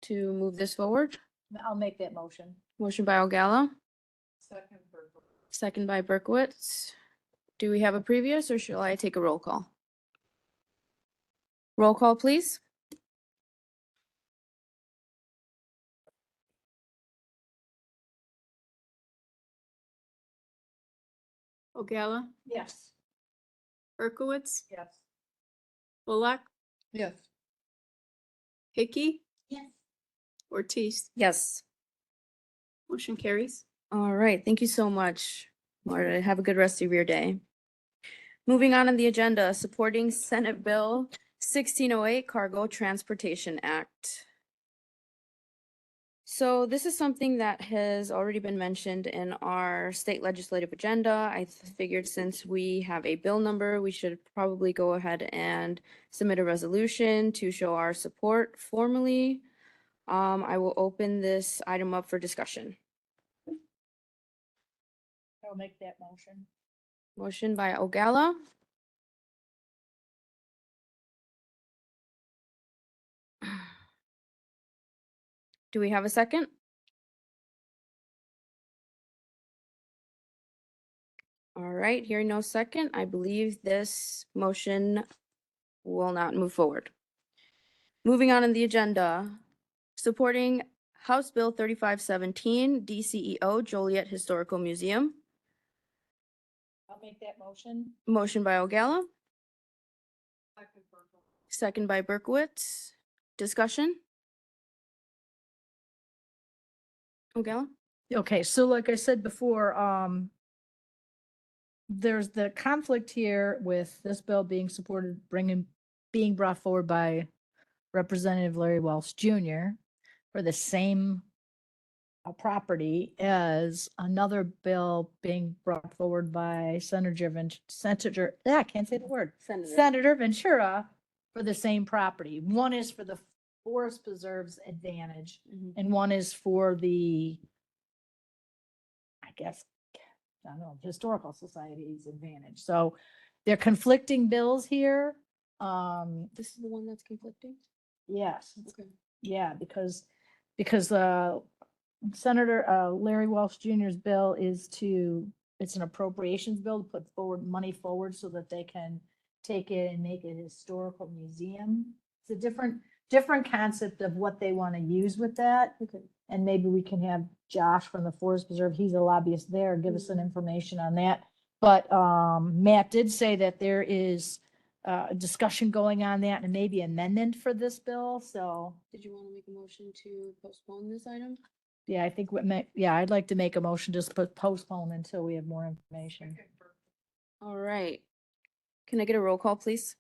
[SPEAKER 1] to move this forward.
[SPEAKER 8] I'll make that motion.
[SPEAKER 1] Motion by Ogalla,
[SPEAKER 6] Second.
[SPEAKER 1] second by Berkowitz. Do we have a previous or shall I take a roll call? Roll call, please.
[SPEAKER 3] Ogalla,
[SPEAKER 8] Yes.
[SPEAKER 3] Berkowitz,
[SPEAKER 6] Yes.
[SPEAKER 3] Bullock,
[SPEAKER 6] Yes.
[SPEAKER 3] Hickey,
[SPEAKER 7] Yes.
[SPEAKER 3] Ortiz.
[SPEAKER 1] Yes.
[SPEAKER 3] Motion carries.
[SPEAKER 1] All right. Thank you so much, Marta. Have a good rest of your day. Moving on the agenda, supporting Senate Bill 1608 Cargo Transportation Act. So this is something that has already been mentioned in our state legislative agenda. I figured since we have a bill number, we should probably go ahead and submit a resolution to show our support formally. I will open this item up for discussion.
[SPEAKER 8] I'll make that motion.
[SPEAKER 1] Motion by Ogalla, Do we have a second? All right, hearing no second, I believe this motion will not move forward. Moving on in the agenda, supporting House Bill 3517, DCEO Joliet Historical Museum.
[SPEAKER 8] I'll make that motion.
[SPEAKER 1] Motion by O'Gala. Second by Berkowitz. Discussion? O'Gala?
[SPEAKER 8] Okay, so like I said before, there's the conflict here with this bill being supported, being brought forward by Representative Larry Wells Jr. for the same property as another bill being brought forward by I can't say the word. Senator Ventura for the same property. One is for the Forest Preserve's advantage and one is for the, I guess, I don't know, Historical Society's advantage. So they're conflicting bills here.
[SPEAKER 1] This is the one that's conflicting?
[SPEAKER 8] Yes.
[SPEAKER 1] Okay.
[SPEAKER 8] Yeah, because Senator Larry Welch Jr.'s bill it's an appropriations bill to put money forward so that they can take it and make it a historical museum. It's a different concept of what they want to use with that.
[SPEAKER 1] Okay.
[SPEAKER 8] And maybe we can have Josh from the Forest Preserve, he's a lobbyist there, give us some information on that. But Matt did say that there is a discussion going on that and maybe amendment for this bill, so.
[SPEAKER 1] Did you want to make a motion to postpone this item?
[SPEAKER 8] Yeah, I think I'd like to make a motion, just postpone until we have more information.
[SPEAKER 1] All right. Can I get a roll call, please?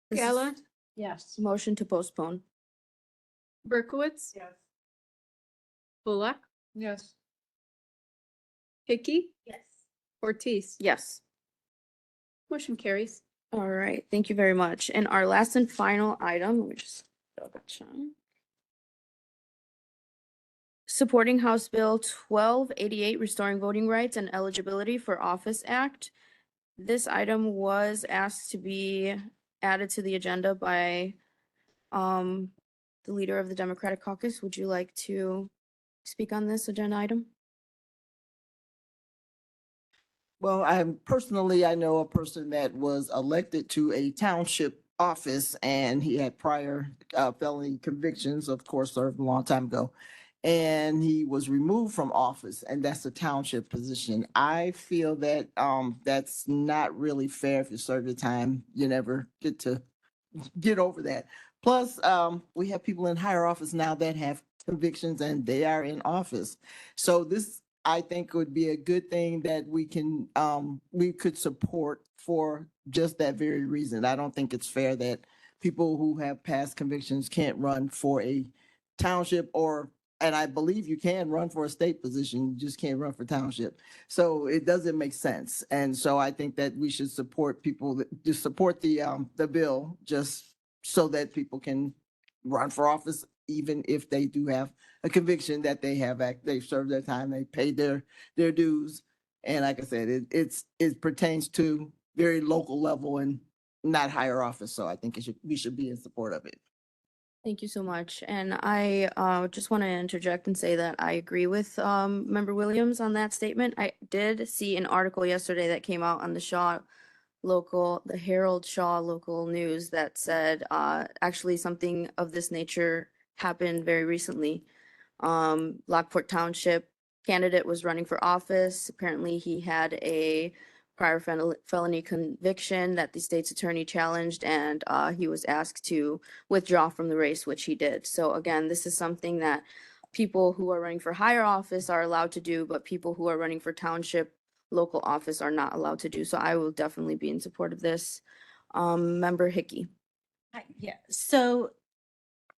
[SPEAKER 1] This is
[SPEAKER 3] Gala,
[SPEAKER 8] Yes.
[SPEAKER 1] Motion to postpone.
[SPEAKER 3] Berkowitz,
[SPEAKER 2] Yes.
[SPEAKER 3] Bullock,
[SPEAKER 9] Yes.
[SPEAKER 3] Hickey,
[SPEAKER 5] Yes.
[SPEAKER 3] Ortiz.
[SPEAKER 1] Yes.
[SPEAKER 3] Motion carries.
[SPEAKER 1] All right, thank you very much. And our last and final item, let me just double check. Supporting House Bill 1288, Restoring Voting Rights and Eligibility for Office Act. This item was asked to be added to the agenda by the leader of the Democratic Caucus. Would you like to speak on this agenda item?
[SPEAKER 14] Well, I know a person that was elected to a township office and he had prior felony convictions, of course, served a long time ago. And he was removed from office, and that's a township position. I feel that that's not really fair. If you serve your time, you never get to get over that. Plus, we have people in higher office now that have convictions and they are in office. So this, I think, would be a good thing that we could support for just that very reason. I don't think it's fair that people who have past convictions can't run for a township and I believe you can run for a state position, you just can't run for township. So it doesn't make sense. And so I think that we should support people to support the bill just so that people can run for office, even if they do have a conviction that they've served their time, they paid their dues. And like I said, it pertains to very local level and not higher office. So I think we should be in support of it.
[SPEAKER 1] Thank you so much. And I just want to interject and say that I agree with Member Williams on that statement. I did see an article yesterday that came out on the Herald Shaw local news that said actually something of this nature happened very recently. Lockport Township candidate was running for office. Apparently he had a prior felony conviction that the state's attorney challenged, and he was asked to withdraw from the race, which he did. So again, this is something that people who are running for higher office are allowed to do, but people who are running for township local office are not allowed to do. So I will definitely be in support of this. Member Hickey.
[SPEAKER 7] Yeah, so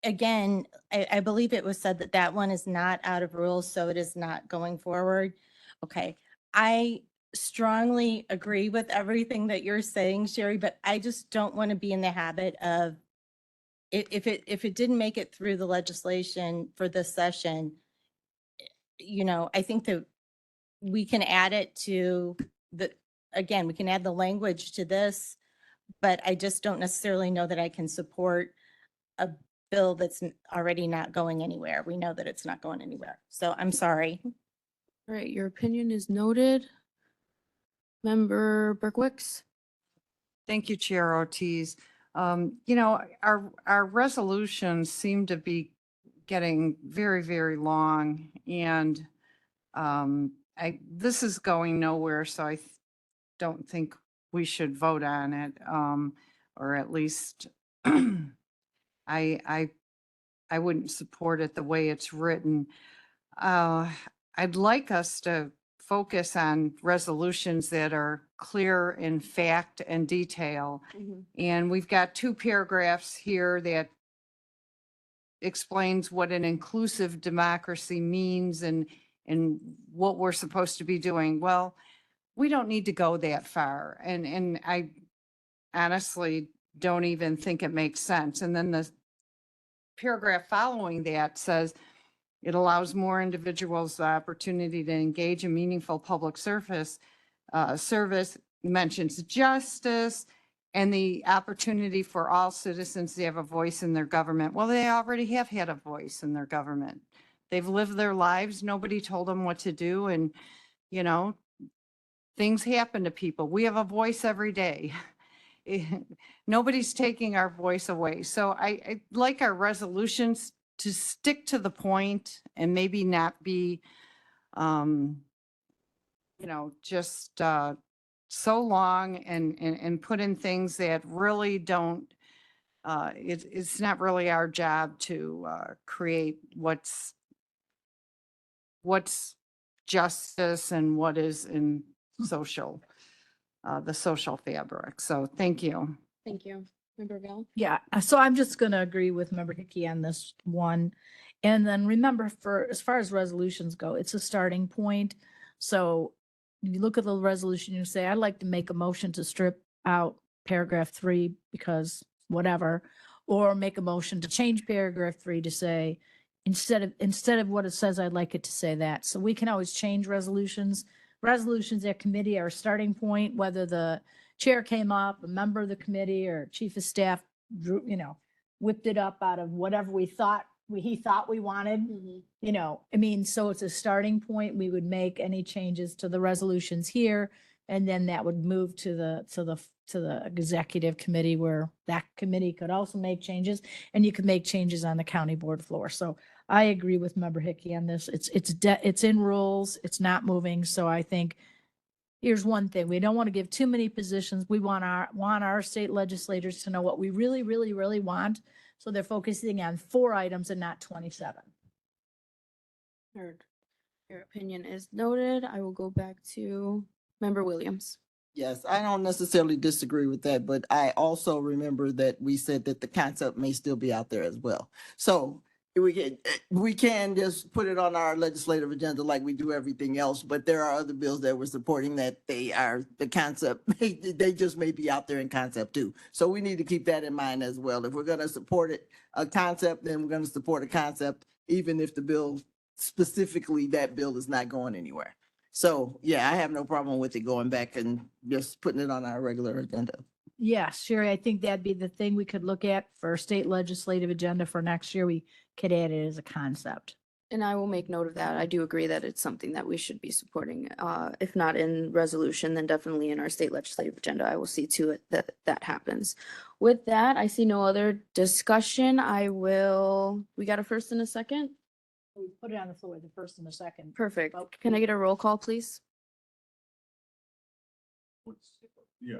[SPEAKER 7] again, I believe it was said that that one is not out of rules, so it is not going forward. Okay, I strongly agree with everything that you're saying, Sherry, but I just don't want to be in the habit of if it didn't make it through the legislation for this session, I think that we can add it to we can add the language to this, but I just don't necessarily know that I can support a bill that's already not going anywhere. We know that it's not going anywhere. So I'm sorry.
[SPEAKER 1] All right, your opinion is noted. Member Berkowitz?
[SPEAKER 6] Thank you, Chair Ortiz. Our resolutions seem to be getting very, very long and this is going nowhere, so don't think we should vote on it. Or at least I wouldn't support it the way it's written. I'd like us to focus on resolutions that are clear in fact and detail. And we've got 2 paragraphs here that explains what an inclusive democracy means and what we're supposed to be doing. Well, we don't need to go that far. And I honestly don't even think it makes sense. And then the paragraph following that says, it allows more individuals the opportunity to engage in meaningful public service, mentions justice and the opportunity for all citizens to have a voice in their government. Well, they already have had a voice in their government. They've lived their lives. Nobody told them what to do. And, things happen to people. We have a voice every day. Nobody's taking our voice away. So I like our resolutions to stick to the point and maybe not be, just so long and put in things that really don't, it's not really our job to create what's justice and what is in social, the social fabric. So thank you.
[SPEAKER 1] Thank you. Member Bell?
[SPEAKER 8] Yeah, so I'm just gonna agree with Member Hickey on this one. And then remember, for as far as resolutions go, it's a starting point. So if you look at the resolution, you say, I'd like to make a motion to strip out paragraph 3 because whatever, or make a motion to change paragraph 3 to say, instead of what it says, I'd like it to say that. So we can always change resolutions. Resolutions at committee are a starting point, whether the chair came up, a member of the committee or chief of staff drew, whipped it up out of whatever he thought we wanted, so it's a starting point. We would make any changes to the resolutions here, and then that would move to the executive committee where that committee could also make changes, and you could make changes on the county board floor. So I agree with Member Hickey on this. It's in rules. It's not moving. So I think here's one thing. We don't want to give too many positions. We want our state legislators to know what we really, really, really want. So they're focusing on 4 items and not 27.
[SPEAKER 1] Heard. Your opinion is noted. I will go back to Member Williams.
[SPEAKER 14] Yes, I don't necessarily disagree with that, but I also remember that we said that the concept may still be out there as well. So we can just put it on our legislative agenda like we do everything else, but there are other bills that we're supporting that they are the concept, they just may be out there in concept too. So we need to keep that in mind as well. If we're going to support a concept, then we're going to support a concept, even if the bill specifically, that bill is not going anywhere. So yeah, I have no problem with it going back and just putting it on our regular agenda.
[SPEAKER 8] Yes, Sherry, I think that'd be the thing we could look at for state legislative agenda for next year. We could add it as a concept.
[SPEAKER 1] And I will make note of that. I do agree that it's something that we should be supporting. If not in resolution, then definitely in our state legislative agenda. I will see to it that that happens. With that, I see no other discussion. We got a first and a second?
[SPEAKER 8] We put it on the floor, the first and the second.
[SPEAKER 1] Perfect.
[SPEAKER 8] Vote.
[SPEAKER 1] Can I get a roll call, please?
[SPEAKER 11] Yeah.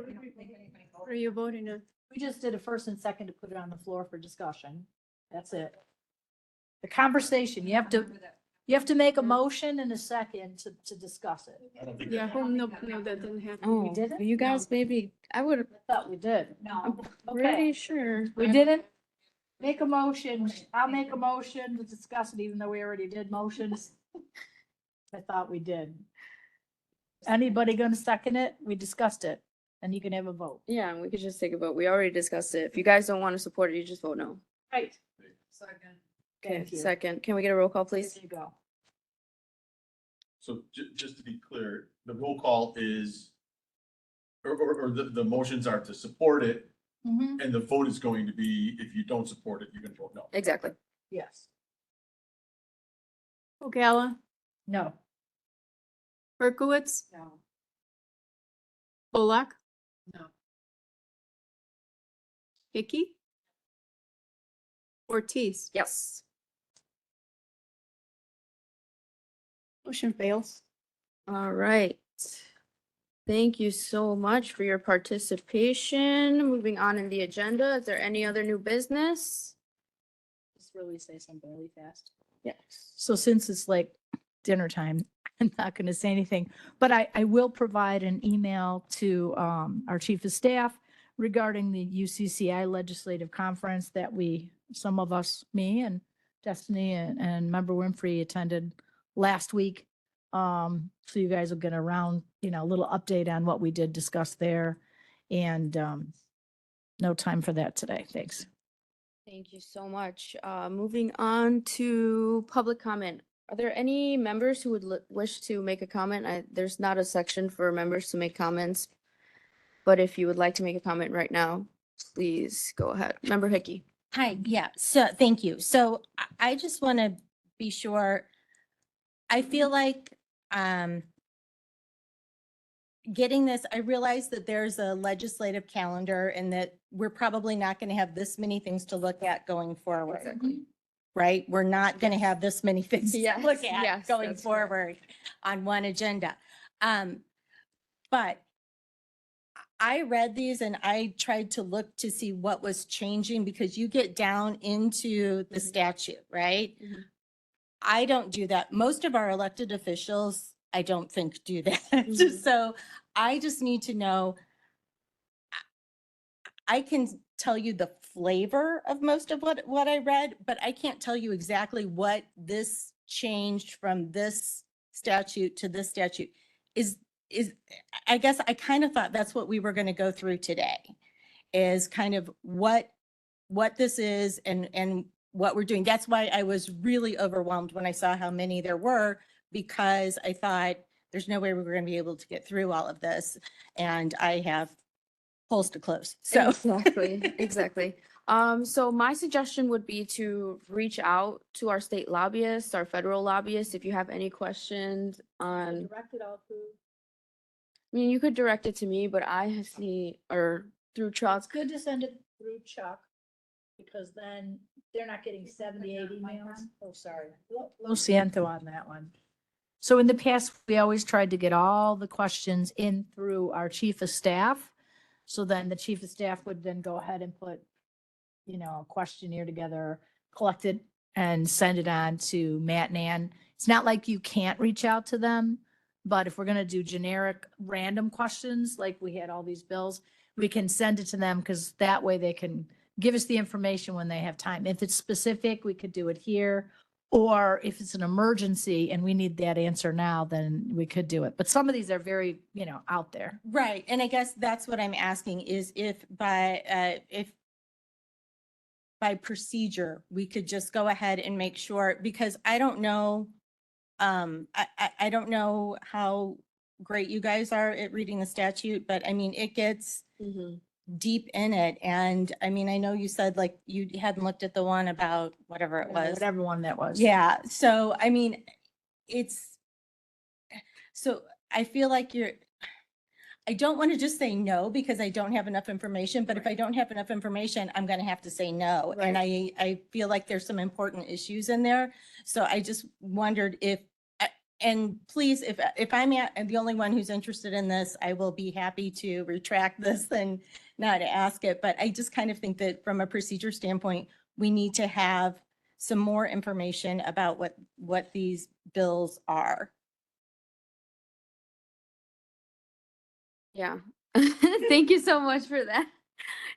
[SPEAKER 3] What are you voting on?
[SPEAKER 8] We just did a first and second to put it on the floor for discussion. That's it. The conversation, you have to make a motion and a second to discuss it.
[SPEAKER 3] Yeah, no, that doesn't happen.
[SPEAKER 1] Oh,
[SPEAKER 8] didn't?
[SPEAKER 1] you guys, baby, I would
[SPEAKER 8] I thought we did.
[SPEAKER 3] No.
[SPEAKER 1] pretty sure.
[SPEAKER 8] We didn't make a motion. I'll make a motion to discuss it, even though we already did motions. I thought we did. Anybody gonna second it? We discussed it, and you can have a vote.
[SPEAKER 1] Yeah, and we could just take a vote. We already discussed it. If you guys don't want to support it, you just vote no.
[SPEAKER 8] Right.
[SPEAKER 1] Okay,
[SPEAKER 8] Thank you.
[SPEAKER 1] second. Can we get a roll call, please?
[SPEAKER 8] There you go.
[SPEAKER 11] So just to be clear, the roll call is, or the motions are to support it
[SPEAKER 7] Mhm.
[SPEAKER 11] And the vote is going to be, if you don't support it, you can vote no.
[SPEAKER 1] Exactly.
[SPEAKER 8] Yes.
[SPEAKER 3] Ocala,
[SPEAKER 8] No.
[SPEAKER 3] Berkowitz,
[SPEAKER 8] No.
[SPEAKER 3] Bullock,
[SPEAKER 8] No.
[SPEAKER 3] Hickey, Ortiz.
[SPEAKER 1] Yes.
[SPEAKER 3] Motion fails.
[SPEAKER 1] All right. Thank you so much for your participation. Moving on in the agenda, is there any other new business?
[SPEAKER 8] Just really say something really fast.
[SPEAKER 1] Yes.
[SPEAKER 8] So since it's like dinner time, I'm not going to say anything, but I will provide an email to our chief of staff regarding the UCCI legislative conference that some of us, me and Destiny and Member Winfrey attended last week. So you guys will get around, a little update on what we did discuss there, and no time for that today. Thanks.
[SPEAKER 1] Thank you so much. Moving on to public comment. Are there any members who would wish to make a comment? There's not a section for members to make comments, but if you would like to make a comment right now, please go ahead. Member Hickey.
[SPEAKER 7] Hi, yeah, so thank you. So I just want to be sure. I feel like getting this, I realize that there's a legislative calendar and that we're probably not going to have this many things to look at going forward.
[SPEAKER 1] Exactly.
[SPEAKER 7] Right? We're not going to have this many things to
[SPEAKER 1] Yes,
[SPEAKER 7] look at
[SPEAKER 1] yes,
[SPEAKER 7] going
[SPEAKER 1] that's correct.
[SPEAKER 7] forward on one agenda. But I read these and I tried to look to see what was changing because you get down into the statute, right?
[SPEAKER 1] Mhm.
[SPEAKER 7] I don't do that. Most of our elected officials, I don't think do that.
[SPEAKER 1] Mhm.
[SPEAKER 7] So I just need to know. I can tell you the flavor of most of what I read, but I can't tell you exactly what this changed from this statute to this statute is, I guess I kind of thought that's what we were going to go through today, is kind of what this is and what we're doing. That's why I was really overwhelmed when I saw how many there were, because I thought there's no way we were going to be able to get through all of this. And I have polls to close. So
[SPEAKER 1] Exactly, exactly. So my suggestion would be to reach out to our state lobbyists, our federal lobbyists, if you have any questions on,
[SPEAKER 8] Directed all through.
[SPEAKER 1] I mean, you could direct it to me, but I see, or through Chuck.
[SPEAKER 8] It's good to send it through Chuck, because then they're not getting 78 emails. Oh, sorry. Lo siento on that one. So in the past, we always tried to get all the questions in through our chief of staff. So then the chief of staff would then go ahead and put, a questionnaire together, collect it and send it on to Matt and Ann. It's not like you can't reach out to them, but if we're going to do generic random questions, like we had all these bills, we can send it to them, because that way they can give us the information when they have time. If it's specific, we could do it here. Or if it's an emergency and we need that answer now, then we could do it. But some of these are very, out there.
[SPEAKER 7] right. And I guess that's what I'm asking is if by procedure, we could just go ahead and make sure, because I don't know, I don't know how great you guys are at reading the statute, but I mean, it gets
[SPEAKER 1] Mhm.
[SPEAKER 7] deep in it. And I mean, I know you said like you hadn't looked at the one about whatever it was.
[SPEAKER 8] Whatever one that was.
[SPEAKER 7] Yeah. So, I mean, so I feel like I don't want to just say no because I don't have enough information, but if I don't have enough information, I'm going to have to say no. And I feel like there's some important issues in there. So I just wondered and please, if I'm the only one who's interested in this, I will be happy to retract this and not ask it. But I just kind of think that from a procedure standpoint, we need to have some more information about what these bills are.
[SPEAKER 1] Yeah. Thank you so much for that.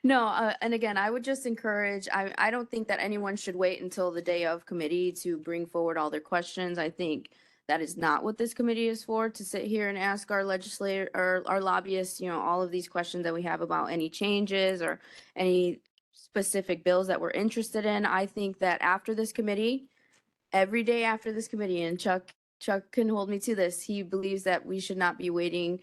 [SPEAKER 1] No, and again, I would just encourage, I don't think that anyone should wait until the day of committee to bring forward all their questions. I think that is not what this committee is for, to sit here and ask our legislator or our lobbyists, all of these questions that we have about any changes or any specific bills that we're interested in. I think that after this committee, every day after this committee, and Chuck can hold me to this, he believes that we should not be waiting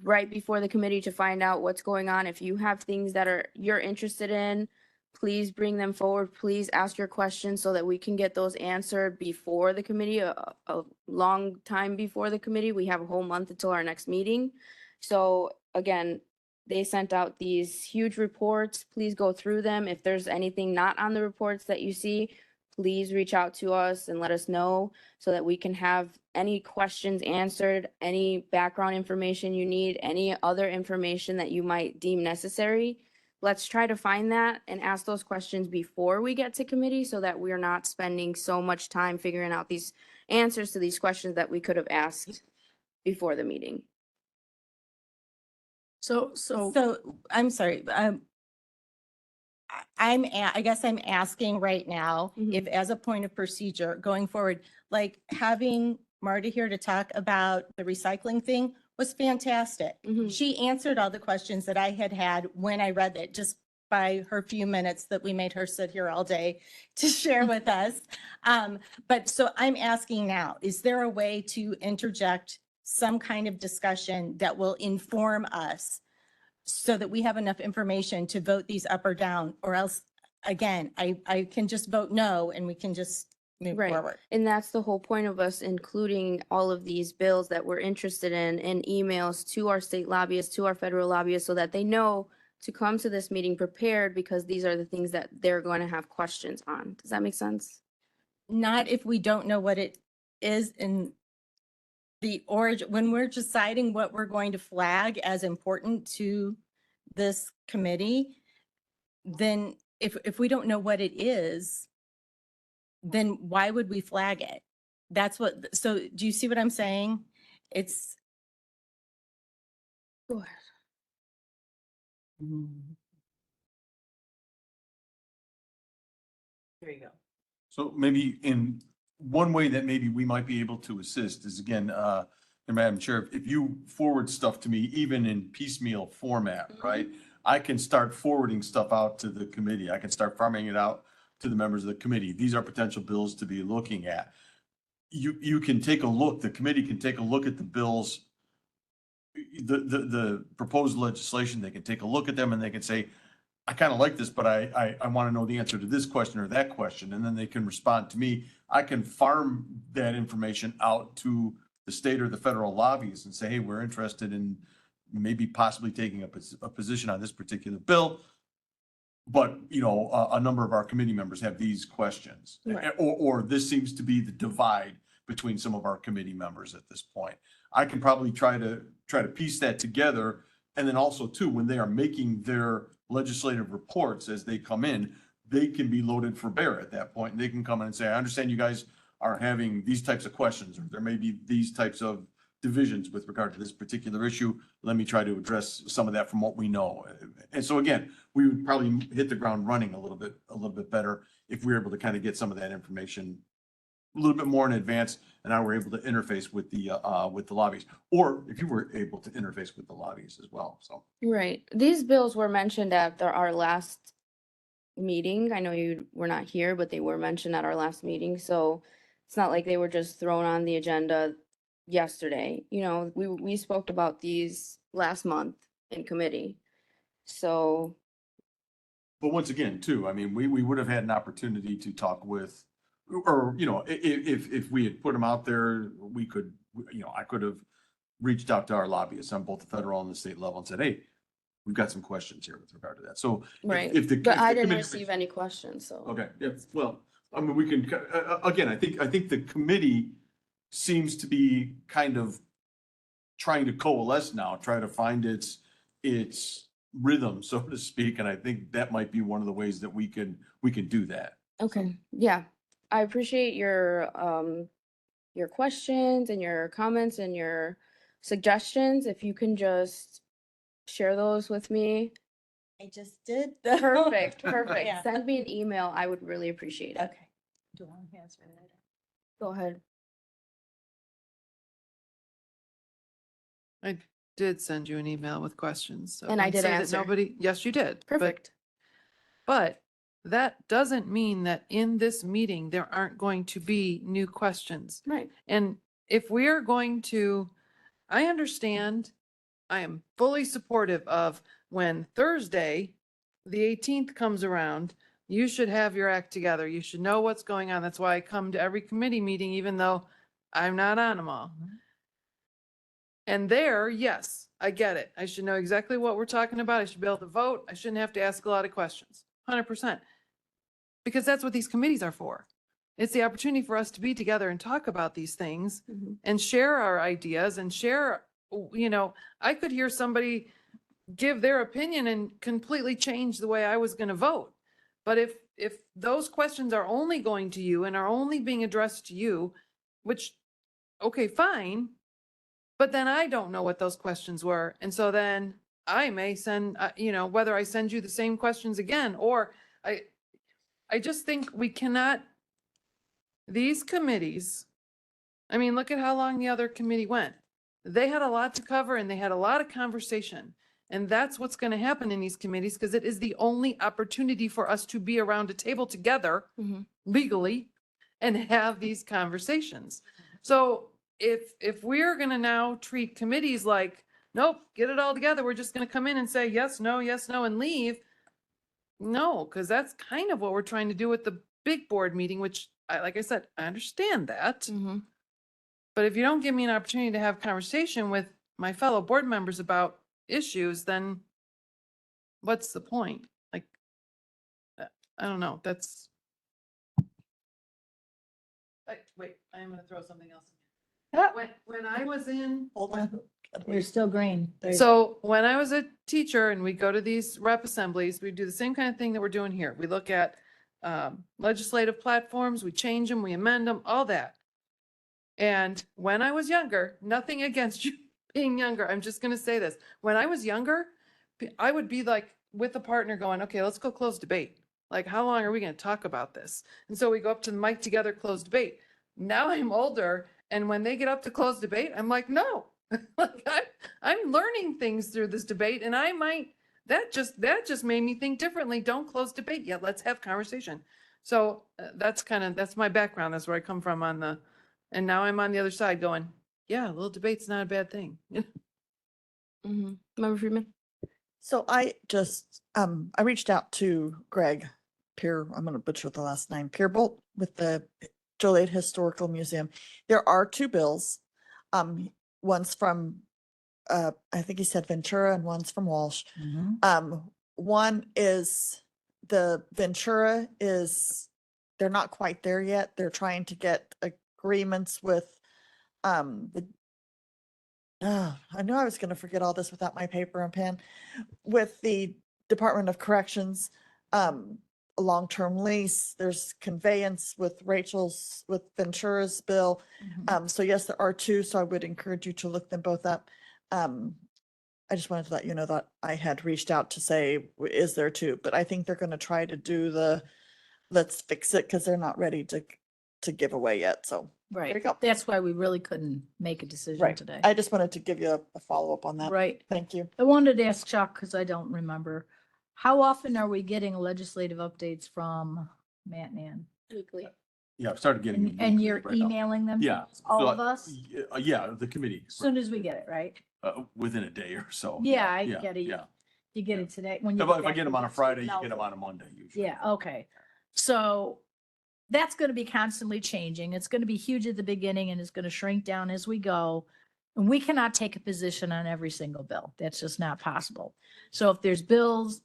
[SPEAKER 1] right before the committee to find out what's going on. If you have things that you're interested in, please bring them forward. Please ask your questions so that we can get those answered before the committee, a long time before the committee. We have a whole month until our next meeting. So again, they sent out these huge reports. Please go through them. If there's anything not on the reports that you see, please reach out to us and let us know so that we can have any questions answered, any background information you need, any other information that you might deem necessary. Let's try to find that and ask those questions before we get to committee so that we're not spending so much time figuring out these answers to these questions that we could have asked before the meeting.
[SPEAKER 8] So
[SPEAKER 7] I'm sorry, I guess I'm asking right now, if as a point of procedure going forward, like having Marta here to talk about the recycling thing was fantastic. She answered all the questions that I had when I read it, just by her few minutes that we made her sit here all day to share with us. But so I'm asking now, is there a way to interject some kind of discussion that will inform us so that we have enough information to vote these up or down, or else, again, I can just vote no and we can just move
[SPEAKER 1] Right.
[SPEAKER 7] forward.
[SPEAKER 1] And that's the whole point of us including all of these bills that we're interested in emails to our state lobbyists, to our federal lobbyists, so that they know to come to this meeting prepared because these are the things that they're going to have questions on. Does that make sense?
[SPEAKER 7] Not if we don't know what it is in the origin, when we're deciding what we're going to flag as important to this committee, then if we don't know what it is, then why would we flag it? That's what, so do you see what I'm saying? It's,
[SPEAKER 1] Go ahead.
[SPEAKER 2] There you go.
[SPEAKER 11] So maybe in one way that maybe we might be able to assist is again, and Madam Chair, if you forward stuff to me, even in piecemeal format, right? I can start forwarding stuff out to the committee. I can start farming it out to the members of the committee. These are potential bills to be looking at. You can take a look, the committee can take a look at the bills, the proposed legislation. They can take a look at them and they can say, I kind of like this, but I want to know the answer to this question or that question. And then they can respond to me. I can farm that information out to the state or the federal lobbyists and say, hey, we're interested in maybe possibly taking a position on this particular bill. But, you know, a number of our committee members have these questions.
[SPEAKER 1] Right.
[SPEAKER 11] Or this seems to be the divide between some of our committee members at this point. I can probably try to piece that together. And then also too, when they are making their legislative reports as they come in, they can be loaded for bear at that point. And they can come in and say, I understand you guys are having these types of questions, or there may be these types of divisions with regard to this particular issue. Let me try to address some of that from what we know. And so again, we would probably hit the ground running a little bit better if we were able to kind of get some of that information a little bit more in advance, and now we're able to interface with the lobbies, or if you were able to interface with the lobbies as well. So
[SPEAKER 1] Right. These bills were mentioned at our last meeting. I know you were not here, but they were mentioned at our last meeting. So it's not like they were just thrown on the agenda yesterday. You know, we spoke about these last month in committee. So,
[SPEAKER 11] but once again, too, I mean, we would have had an opportunity to talk with, or, you know, if we had put them out there, we could, you know, I could have reached out to our lobbyists on both the federal and the state level and said, hey, we've got some questions here with regard to that. So
[SPEAKER 1] right.
[SPEAKER 11] if the
[SPEAKER 1] But I didn't
[SPEAKER 11] committee-
[SPEAKER 1] receive any questions, so.
[SPEAKER 11] Okay, yeah, well, I mean, we can, again, I think the committee seems to be kind of trying to coalesce now, try to find its rhythm, so to speak. And I think that might be one of the ways that we can do that.
[SPEAKER 1] Okay, yeah. I appreciate your questions and your comments and your suggestions. If you can just share those with me.
[SPEAKER 7] I just did.
[SPEAKER 1] Perfect, perfect.
[SPEAKER 7] Yeah.
[SPEAKER 1] Send me an email. I would really appreciate it.
[SPEAKER 7] Okay. Do I want to answer that?
[SPEAKER 1] Go ahead.
[SPEAKER 9] I did send you an email with questions. So
[SPEAKER 1] And I
[SPEAKER 9] don't
[SPEAKER 1] did
[SPEAKER 9] say that
[SPEAKER 1] answer.
[SPEAKER 9] Nobody, yes, you did. but-
[SPEAKER 1] Perfect.
[SPEAKER 9] But that doesn't mean that in this meeting, there aren't going to be new questions.
[SPEAKER 1] Right.
[SPEAKER 9] And if we are going to, I understand I am fully supportive of when Thursday, the 18th comes around, you should have your act together. You should know what's going on. That's why I come to every committee meeting, even though I'm not on them all. And there, yes, I get it. I should know exactly what we're talking about. I should be able to vote. I shouldn't have to ask a lot of questions, 100%. Because that's what these committees are for. It's the opportunity for us to be together and talk about these things and share our ideas and share, I could hear somebody give their opinion and completely change the way I was going to vote. But if those questions are only going to you and are only being addressed to you, which, okay, fine, but then I don't know what those questions were. And so then I may send, whether I send you the same questions again, or I just think we cannot, these committees, I mean, look at how long the other committee went. They had a lot to cover and they had a lot of conversation. And that's what's going to happen in these committees because it is the only opportunity for us to be around a table together legally and have these conversations. So if we're going to now treat committees like, nope, get it all together, we're just going to come in and say yes, no, and leave. No, because that's kind of what we're trying to do with the big board meeting, which like I said, I understand that. But if you don't give me an opportunity to have conversation with my fellow board members about issues, then what's the point? Like, I don't know. Wait, I am going to throw something else. When I was in,
[SPEAKER 3] Hold on.
[SPEAKER 8] You're still green.
[SPEAKER 9] so when I was a teacher and we go to these rep assemblies, we do the same kind of thing that we're doing here. We look at legislative platforms, we change them, we amend them, all that. And when I was younger, nothing against you being younger, I'm just going to say this. When I was younger, I would be like with a partner going, okay, let's go close debate. Like, how long are we going to talk about this? And so we go up to the mic together, close debate. Now I'm older. And when they get up to close debate, I'm like, no, like I'm learning things through this debate. And I might, that just made me think differently. Don't close debate yet. Let's have conversation. So that's my background. That's where I come from and now I'm on the other side going, yeah, a little debate's not a bad thing.
[SPEAKER 1] Member Freeman?
[SPEAKER 15] So I just, I reached out to Greg I'm going to butcher the last name, Pierbolt with the Joliet Historical Museum. There are two bills. One's from, I think he said Ventura and one's from Walsh. One is the Ventura they're not quite there yet. They're trying to get agreements with I knew I was going to forget all this without my paper and pen. With the Department of Corrections, a long-term lease, there's conveyance with Ventura's bill. So yes, there are two, so I would encourage you to look them both up. I just wanted to let you know that I had reached out to say, is there two? But I think they're going to try to do let's fix it because they're not ready to give away yet. So there you
[SPEAKER 8] Right.
[SPEAKER 15] go.
[SPEAKER 8] That's why we really couldn't make a decision
[SPEAKER 15] Right.
[SPEAKER 8] today.
[SPEAKER 15] I just wanted to give you a follow-up on that.
[SPEAKER 8] Right.
[SPEAKER 15] Thank you.
[SPEAKER 8] I wanted to ask Chuck, because I don't remember, how often are we getting legislative updates from Matt and Ann?
[SPEAKER 1] Weekly.
[SPEAKER 11] Yeah, I've started getting. them
[SPEAKER 8] And
[SPEAKER 11] weekly
[SPEAKER 8] you're
[SPEAKER 11] right now.
[SPEAKER 8] emailing them? to
[SPEAKER 11] Yeah.
[SPEAKER 8] us, All
[SPEAKER 11] so
[SPEAKER 8] of us?
[SPEAKER 11] Yeah, the committee,
[SPEAKER 8] As soon as we get it, right?
[SPEAKER 11] within a day or so.
[SPEAKER 8] Yeah, I get it.
[SPEAKER 11] Yeah.
[SPEAKER 8] You get it today? When you
[SPEAKER 11] If I
[SPEAKER 8] back
[SPEAKER 11] get them
[SPEAKER 8] the
[SPEAKER 11] on a
[SPEAKER 8] next
[SPEAKER 11] Friday,
[SPEAKER 8] week,
[SPEAKER 11] you get them
[SPEAKER 8] no.
[SPEAKER 11] on a Monday usually.
[SPEAKER 8] Yeah, okay. So that's going to be constantly changing. It's going to be huge at the beginning and it's going to shrink down as we go. And we cannot take a position on every single bill. That's just not possible. So if there's bills,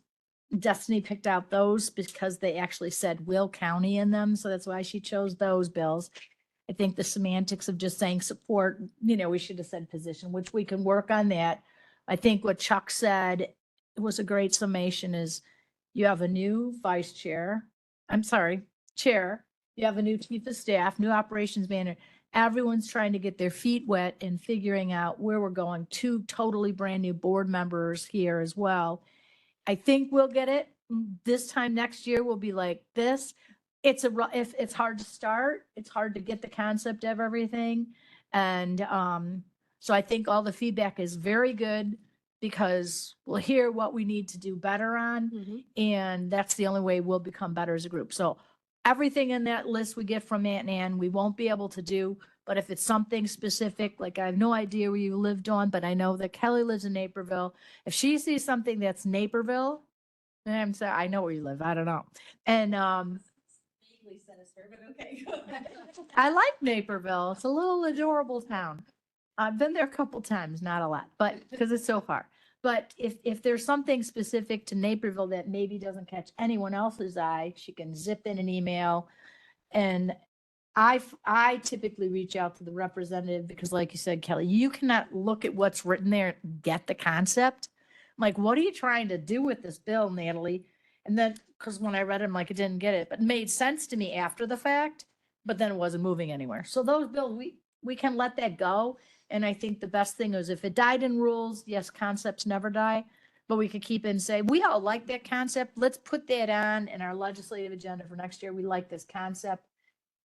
[SPEAKER 8] Destiny picked out those because they actually said Will County in them. So that's why she chose those bills. I think the semantics of just saying support, we should have said position, which we can work on that. I think what Chuck said was a great summation is you have a new chair. You have a new chief of staff, new operations manager. Everyone's trying to get their feet wet and figuring out where we're going. Two totally brand new board members here as well. I think we'll get it. This time next year, we'll be like this. If it's hard to start, it's hard to get the concept of everything. And so I think all the feedback is very good because we'll hear what we need to do better on. And that's the only way we'll become better as a group. So everything in that list we get from Matt and Ann, we won't be able to do, But if it's something specific, like I have no idea where you lived on, but I know that Kelly lives in Naperville. If she sees something that's Naperville, then I'm sorry, I know where you live. I don't know. And I like Naperville. It's a little adorable town. I've been there a couple times, not a lot, but because it's so far. But if there's something specific to Naperville that maybe doesn't catch anyone else's eye, she can zip in an email. And I typically reach out to the representative because like you said, Kelly, you cannot look at what's written there, and get the concept. I'm like, what are you trying to do with this bill, Natalie? And then, because when I read it, I'm like, I didn't get it, but it made sense to me after the fact, but then it wasn't moving anywhere. So those bills, we can let that go. And I think the best thing is if it died in rules, yes, concepts never die, but we could keep it and say, we all like that concept. Let's put that on in our legislative agenda for next year. We like this concept.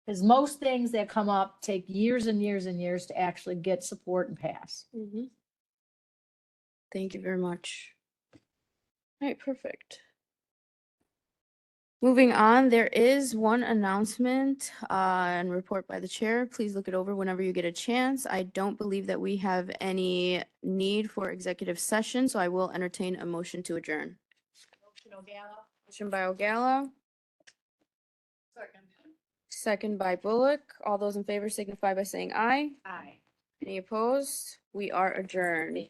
[SPEAKER 8] Because most things that come up take years and years and years to actually get support and pass.
[SPEAKER 1] Mhm. Thank you very much. All right, perfect. Moving on, there is one announcement and report by the chair. Please look it over whenever you get a chance. I don't believe that we have any need for executive session, so I will entertain a motion to adjourn. Motion by O'Gala. Second by Bullock. All those in favor signify by saying aye.
[SPEAKER 8] Aye.
[SPEAKER 1] Any opposed? We are adjourned.